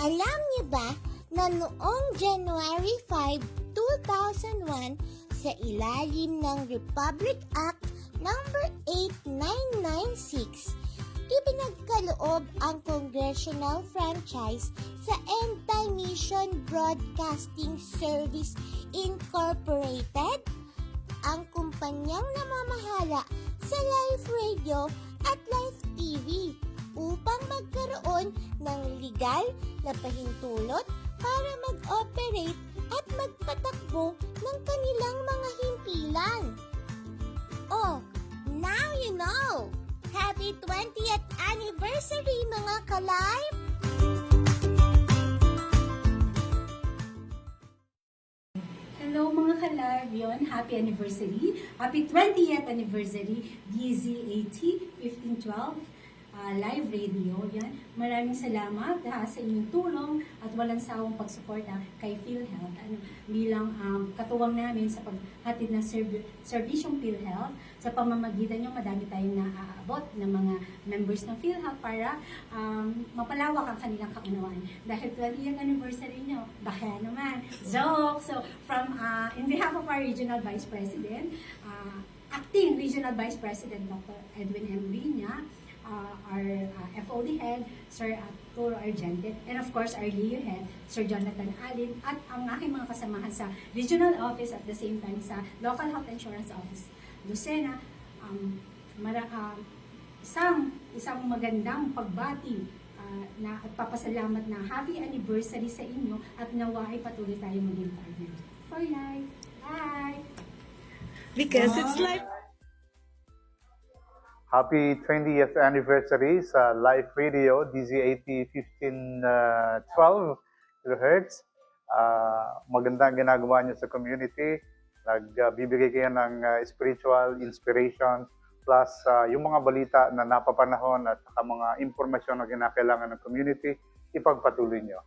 Alam niyo ba na noong January 5, 2001, sa ilalim ng Republic Act No. 8996, ipinagkaloob ang congressional franchise sa Mission Broadcasting Service Incorporated, ang kumpanyang namamahala sa live radio at live TV, upang magkaroon ng legal na pahintulot para mag-operate at magpatakbo ng kanilang mga himpilan. Oh, now you know! Happy 20th anniversary mga ka-live! Hello mga ka-live, yun, happy anniversary. Happy 20th anniversary, DZAT 1512. Live radio, yan. Maraming salamat sa inyong tulong at walang sawang pagsuporta kay PhilHealth bilang katuwang namin sa paghatid ng serbisyong PhilHealth. Sa pamamagitan nyo, madami tayong naaabot ng mga members ng PhilHealth para mapalawak ang kanilang kaunawaan. Dahil 20th anniversary nyo, baka naman, joke! So, in behalf of our Regional Vice President, Acting Regional Vice President Dr. Edwin M. Riña, our FOD head, Sir Arturo Argente, and of course our LEO head, Sir Jonathan Alin, at ang aking mga kasamahan sa regional office at the same time sa local health insurance office, Lucena. Isang magandang pagbati Nagpapasalamat na happy anniversary sa inyo at nawa ay patuloy tayo maging partner for life. Bye! Because it's life. Happy 20th anniversary sa Life Radio, DZ80 1512 kHz. Magandang ginagawa niyo sa community. Nagbibigay kayo ng spiritual inspiration plus yung mga balita na napapanahon at saka mga impormasyon na kinakailangan ng community, ipagpatuloy niyo.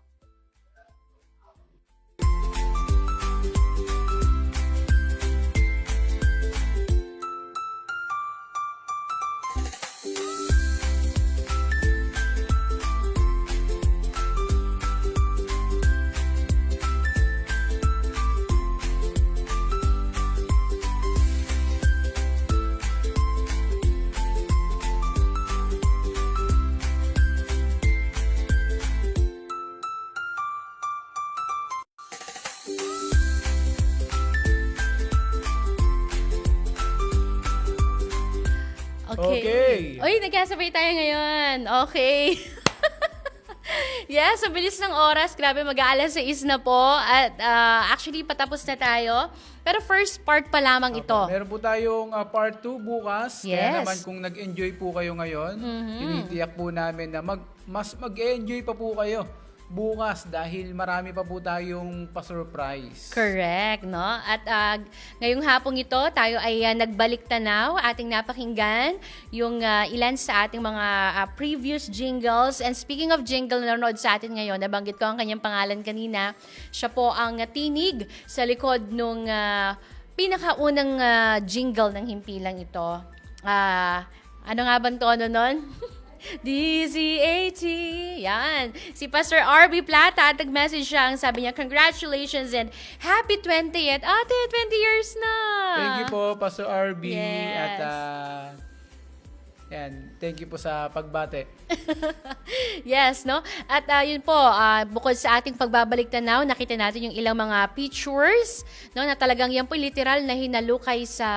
Okay. Uy, nagkasabay tayo ngayon. Okay. Yes, sa bilis ng oras. Grabe, mag-aalas 6 na po. At actually, patapos na tayo. Pero first part pa lamang ito. Meron po tayong part 2 bukas. Yes. Kaya naman kung nag-enjoy po kayo ngayon, tinitiyak po namin na mas mag-enjoy pa po kayo bukas dahil marami pa po tayong pa-surprise. Correct, no? At ngayong hapong ito, tayo ay nagbalik tanaw, ating napakinggan yung ilan sa ating mga previous jingles. And speaking of jingle na nanonood sa atin ngayon, nabanggit ko ang kanyang pangalan kanina. Siya po ang tinig sa likod nung pinakaunang jingle ng himpilang ito. Ano nga ba tono nun? DZ80. Yan. Si Pastor RB Plata, nag-message siya. Ang sabi niya, congratulations and happy 20th. Ate, 20 years na. Thank you po, Pastor RB. Yes. At yan, thank you po sa pagbate. Yes, no? At yun po, bukod sa ating pagbabalik tanaw, nakita natin yung ilang mga pictures, no, na talagang yan po literal na hinalukay sa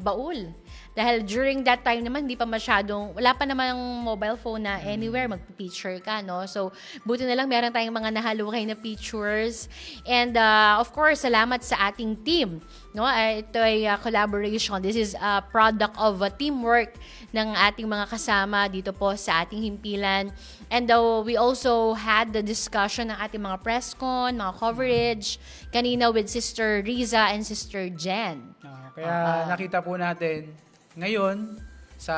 baul. Dahil during that time naman, hindi pa masyadong, wala pa namang mobile phone na anywhere, mag-picture ka, no? So, buti na lang meron tayong mga nahalukay na pictures. And, of course, salamat sa ating team, no? Ito ay collaboration. This is a product of teamwork ng ating mga kasama dito po sa ating himpilan. And we also had the discussion ng ating mga press con, mga coverage, kanina with Sister Riza and Sister Jen. Kaya nakita po natin, ngayon, sa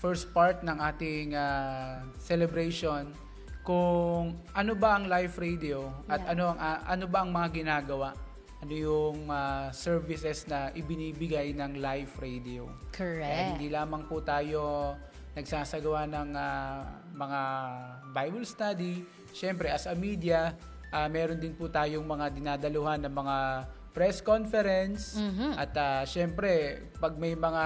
first part ng ating celebration, kung ano ba ang live radio at ano ba ang mga ginagawa, ano yung services na ibinibigay ng live radio. Correct. Kaya hindi lamang po tayo nagsasagawa ng mga Bible study. Siyempre, as a media, meron din po tayong mga dinadaluhan ng mga press conference at syempre pag may mga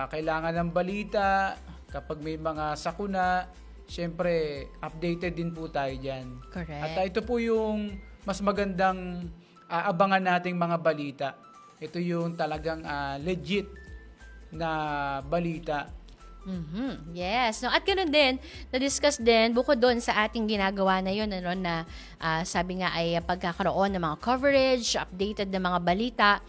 kailangan ng balita, kapag may mga sakuna, syempre updated din po tayo diyan. Correct. At ito po yung mas magandang abangan nating mga balita. Ito yung talagang legit na balita. Yes. No, at ganoon din, na-discuss din, bukod doon sa ating ginagawa na yun, ano, na sabi nga ay pagkakaroon ng mga coverage, updated na mga balita,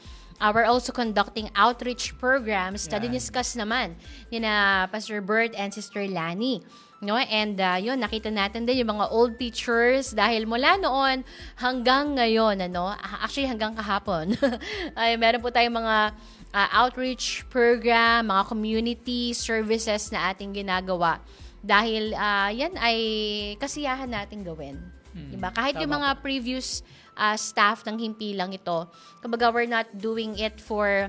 we're also conducting outreach programs na diniscuss naman ni na Pastor Bert and Sister Lani. No? And yun, nakita natin din yung mga old pictures dahil mula noon hanggang ngayon, ano, actually hanggang kahapon, ay meron po tayong mga outreach program, mga community services na ating ginagawa. Dahil yan ay kasiyahan nating gawin. Diba? Kahit yung mga previous staff ng himpilang ito, kumbaga we're not doing it for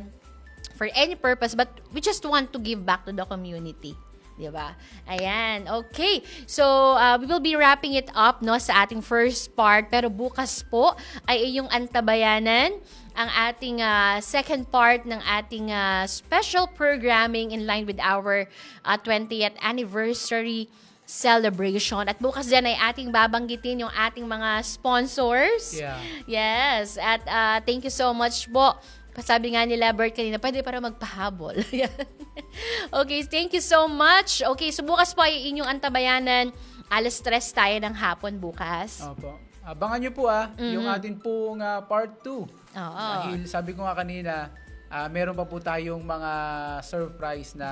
any purpose, but we just want to give back to the community. Diba? Ayan. Okay. So, we will be wrapping it up, no, sa ating first part. Pero bukas po ay iyong antabayanan ang ating second part ng ating special programming in line with our 20th anniversary celebration. At bukas din ay ating babanggitin yung ating mga sponsors. Yeah. Yes. At thank you so much po Sabi nga nila, Bert, kanina, pwede para magpahabol. Okay, thank you so much. Okay, so bukas po ay inyong antabayanan. Alas 3 tayo ng hapon bukas. Opo. Abangan nyo po yung atin pong part 2. Dahil sabi ko nga kanina, meron pa po tayong mga surprise na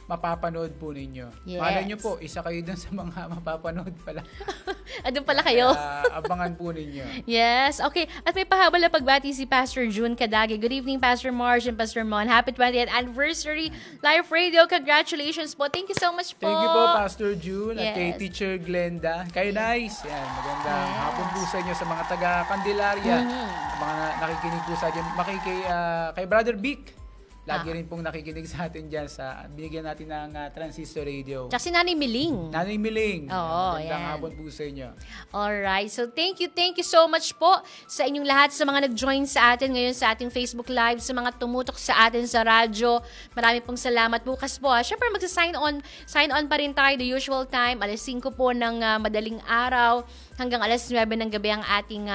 mapapanood po ninyo. Yes. Malay nyo po, isa kayo dun sa mga mapapanood pala. Doon pala kayo. Abangan po ninyo. Yes. Okay. At may pahabol na pagbati si Pastor June Kadage. Good evening, Pastor Marge and Pastor Mon. Happy 20th anniversary Live Radio. Congratulations po. Thank you so much po. Thank you po, Pastor June, at kay Yes. Teacher Glenda. Kayo nice. Yan, magandang hapon po sa inyo sa mga taga Candelaria. Sa mga nakikinig po sa atin. Kay Brother Vic. Lagi rin pong nakikinig sa atin dyan sa binigyan natin ng transistor radio. Tsaka si Nanay Miling. Nanay Miling. Oo, Magandang yan. hapon po sa inyo. Alright. So, thank you so much po sa inyong lahat, sa mga nag-join sa atin ngayon sa ating Facebook Live, sa mga tumutok sa atin sa radyo. Marami pong salamat. Bukas po, Siyempre, sign on pa rin tayo the usual time. Alas 5 po ng madaling araw hanggang alas 9 ng gabi ang ating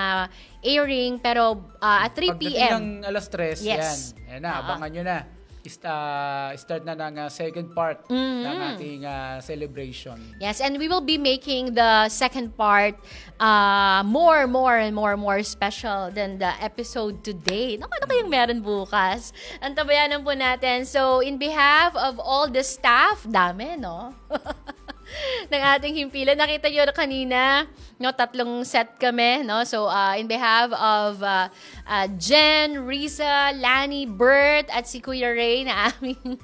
airing. Pero at 3 p.m. Pagdating ng alas 3, Yes. Yan na, abangan nyo na. Start na ng second part ng ating celebration. Yes, and we will be making the second part more special than the episode today. Ano kayang meron bukas? Antabayanan po natin. So, in behalf of all the staff, dami, no? ng ating himpilan. Nakita nyo kanina, no, 3 set kami, no? So, in behalf of Jen, Risa, Lani, Bert, at si Kuya Ray na aming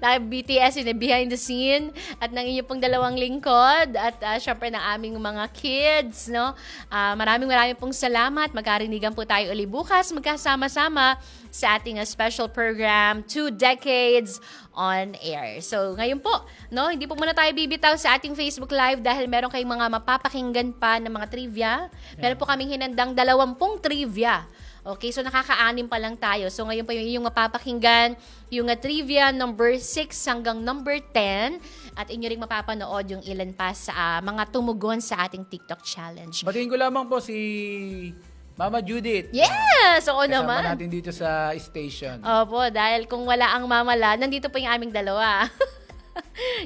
live BTS in the behind the scene, at ng inyo pong 2 lingkod, at syempre ng aming mga kids, no? Maraming pong salamat. Magkarinigan po tayo uli bukas, magkasama-sama sa ating special program, 2 Decades on Air. So, ngayon po, no, hindi po muna tayo bibitaw sa ating Facebook Live dahil meron kayong mga mapapakinggan pa ng mga trivia. Meron po kaming hinandang 20 trivia. Okay, so nakaka-6 pa lang tayo. So, ngayon po yung mapapakinggan, yung trivia number 6 hanggang number 10, at inyo rin mapapanood yung ilan pa sa mga tumugon sa ating TikTok challenge. Batiin ko lamang po si Mama Judith. Yes! Oo naman. Kasama natin dito sa station. Opo, dahil kung wala ang mamala, nandito po yung aming 2.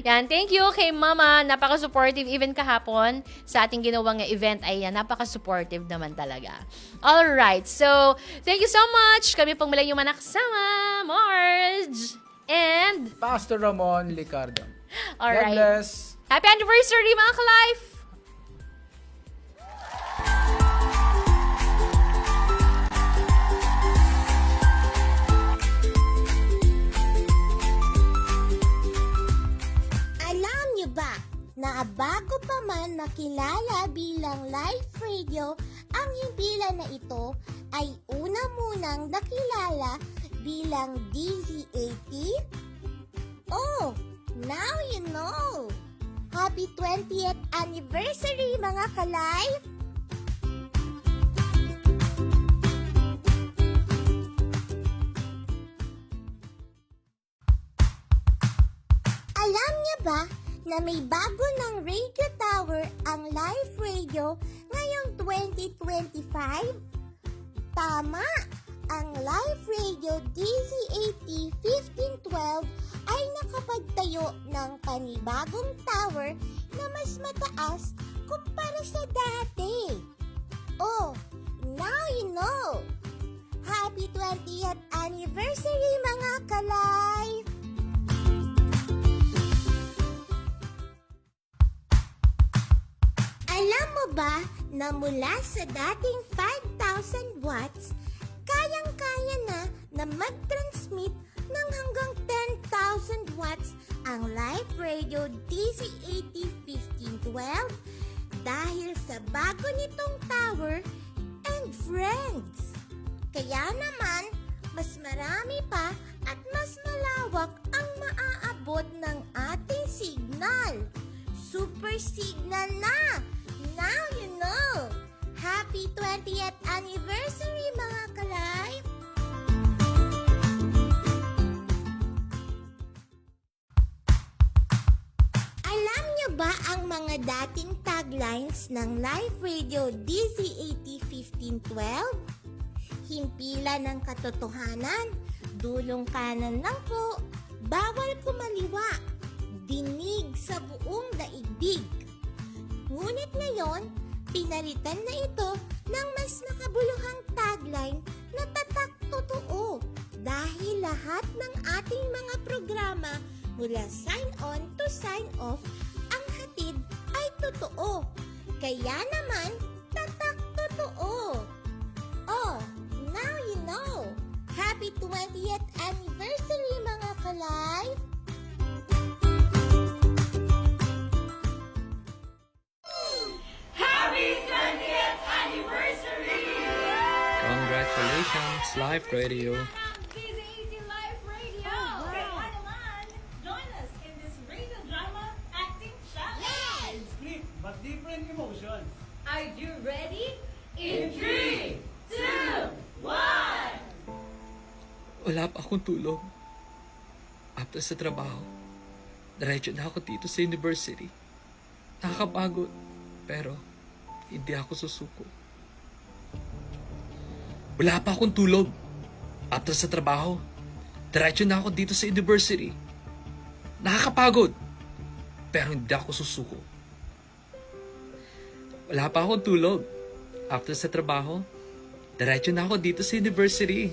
Yan, thank you kay Mama. Napaka-supportive even kahapon sa ating ginawang event. Ay, napaka-supportive naman talaga. Alright, so thank you so much. Kami pong mula yung manakasama, Marge and Pastor Ramon Licardo. Alright. God bless. Happy anniversary, mga ka-life! Alam niyo ba na bago pa man makilala bilang live radio, ang himpilan na ito ay una munang nakilala bilang DZ80? Oh, now you know! Happy 20th anniversary, mga ka-live! Alam niyo ba na may bago ng radio tower ang live radio ngayong 2025? Tama! Ang live radio DZ80 1512 ay nakapagtayo ng panibagong tower na mas mataas kumpara sa dati. Oh, now you know! Happy 20th anniversary, mga ka-live! Alam mo ba na mula sa dating 5,000 watts, kayang-kaya na mag-transmit ng hanggang 10,000 watts ang live radio DZ80 1512 dahil sa bago nitong tower and friends. Kaya naman, mas marami pa at mas malawak ang maaabot ng ating signal. Super signal na! Now you know! Happy 20th anniversary, mga ka-live! Alam niyo ba ang mga dating taglines ng live radio DZ80 1512? himpilan ng katotohanan, dulong kanan lang po, bawal kumaliwa, dinig sa buong daigdig. Ngunit ngayon, pinalitan na ito ng mas makabuluhang tagline na tatak totoo dahil lahat ng ating mga programa mula sign on to sign off ang hatid ay totoo. Kaya naman, tatak totoo. Oh, now you know. Happy 20th anniversary mga ka-live! Happy 20th anniversary! Congratulations, Live Radio. Join us in this radio drama acting challenge. Split but different emotions. Are you ready? In 3, 2, 1! Wala pa akong tulog. After sa trabaho, diretso na ako dito sa university. Nakakapagod, pero hindi ako susuko. Wala pa akong tulog. After sa trabaho, diretso na ako dito sa university. Nakakapagod, pero hindi ako susuko. Wala pa akong tulog. After sa trabaho, diretso na ako dito sa university.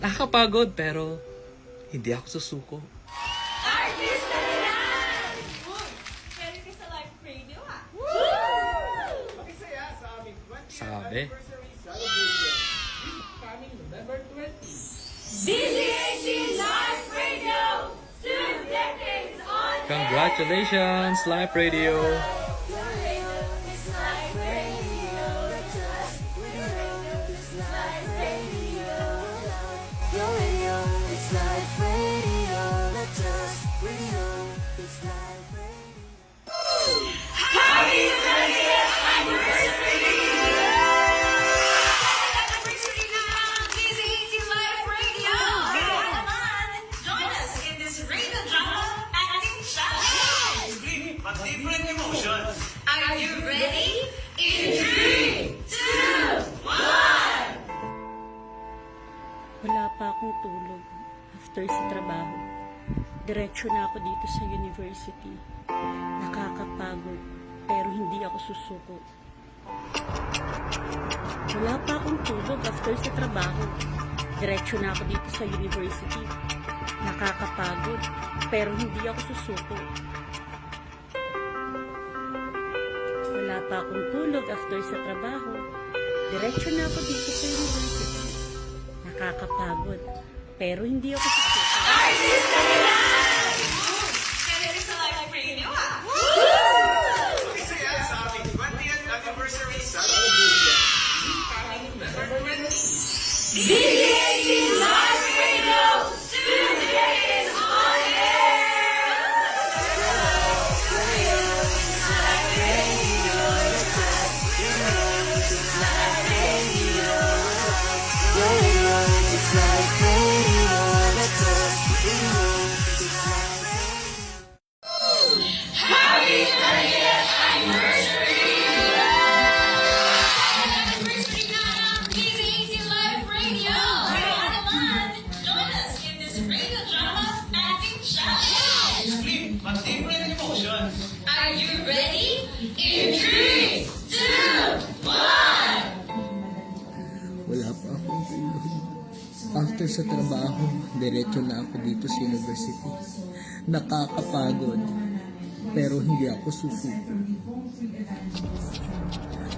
Nakakapagod, pero hindi ako susuko. Artista na yan! Ready ka sa live radio, ha? Makisaya sa aming 20th Sabi. anniversary celebration. This coming November 20. DZAT Live Radio! 2 decades on Congratulations, Live Radio. Happy 20th anniversary! Anniversary ng DZAT Live Radio! Kaya naman, join us in this radio drama acting challenge! Split but different emotions. Are you ready? In 3, 2, 1! Wala pa akong tulog after sa trabaho. Diretso na ako dito sa university. Nakakapagod, pero hindi ako susuko. Wala pa akong tulog after sa trabaho. Diretso na ako dito sa university. Nakakapagod, pero hindi ako susuko. Wala pa akong tulog after sa trabaho. Diretso na ako dito sa university. Nakakapagod, pero hindi ako susuko. Artista na yan! Ready sa live radio, ha? Makisaya sa aming 20th anniversary celebration. This coming November 20. DZAT Live Radio! 2 decades on Happy 30th anniversary! Anniversary ng DZAT Live Radio! Kaya naman, join us in this radio drama acting challenge! Split but different emotions. Are you ready? In 3, 2, 1! Wala pa akong tulog. After sa trabaho, diretso na ako dito sa university. Nakakapagod, pero hindi ako susuko.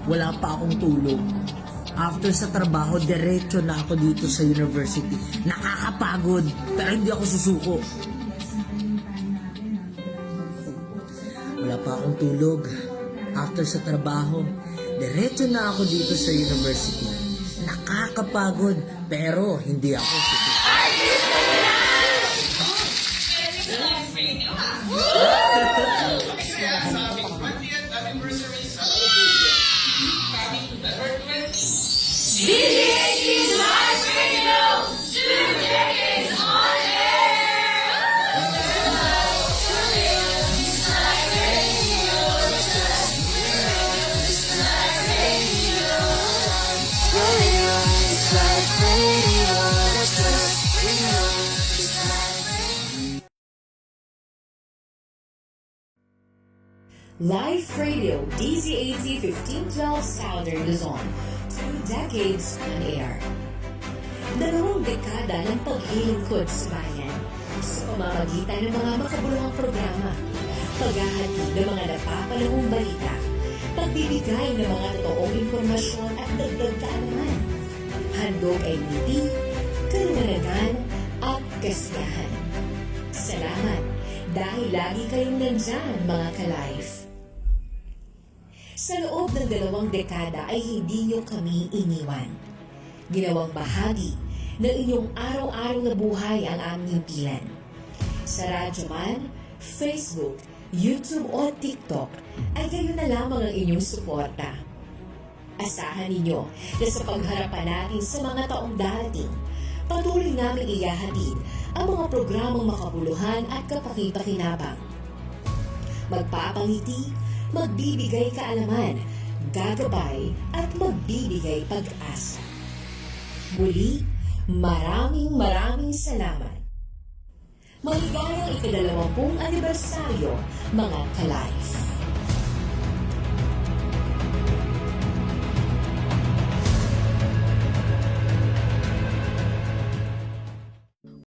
Wala pa akong tulog. After sa trabaho, diretso na ako dito sa university. Nakakapagod, pero hindi ako susuko. Wala pa akong tulog. After sa trabaho, diretso na ako dito sa university. Nakakapagod, pero hindi ako susuko. Makisaya sa aming 20th anniversary celebration. This coming November 20. DZAT Live Radio! 2 decades on It's like Live Radio DZAT 1512 Southern Luzon, 2 decades on air. 2 dekada ng paglilingkod sa bayan sa pamamagitan ng mga makabuluhang programa, paghahatid ng mga napapanahong balita, pagbibigay ng mga totoong impormasyon at dagdag kaalaman, handog ay ngiti, kaluwanagan at kasiyahan. Salamat dahil lagi kayong nandyan, mga ka-life. Sa loob ng 2 dekada ay hindi niyo kami iniwan. Ginawang bahagi ng inyong araw-araw na buhay ang aming himpilan. Sa radyo man, Facebook, YouTube o TikTok, ay kayo na lamang ang inyong suporta. Asahan ninyo na sa pagharapan natin sa mga taong darating, patuloy namin iyahatid ang mga programang makabuluhan at kapaki-pakinabang. Magpapangiti, magbibigay kaalaman, gagabay at magbibigay pag-asa. Muli, maraming salamat. Maligayang ika-20 anibersaryo, mga ka-life.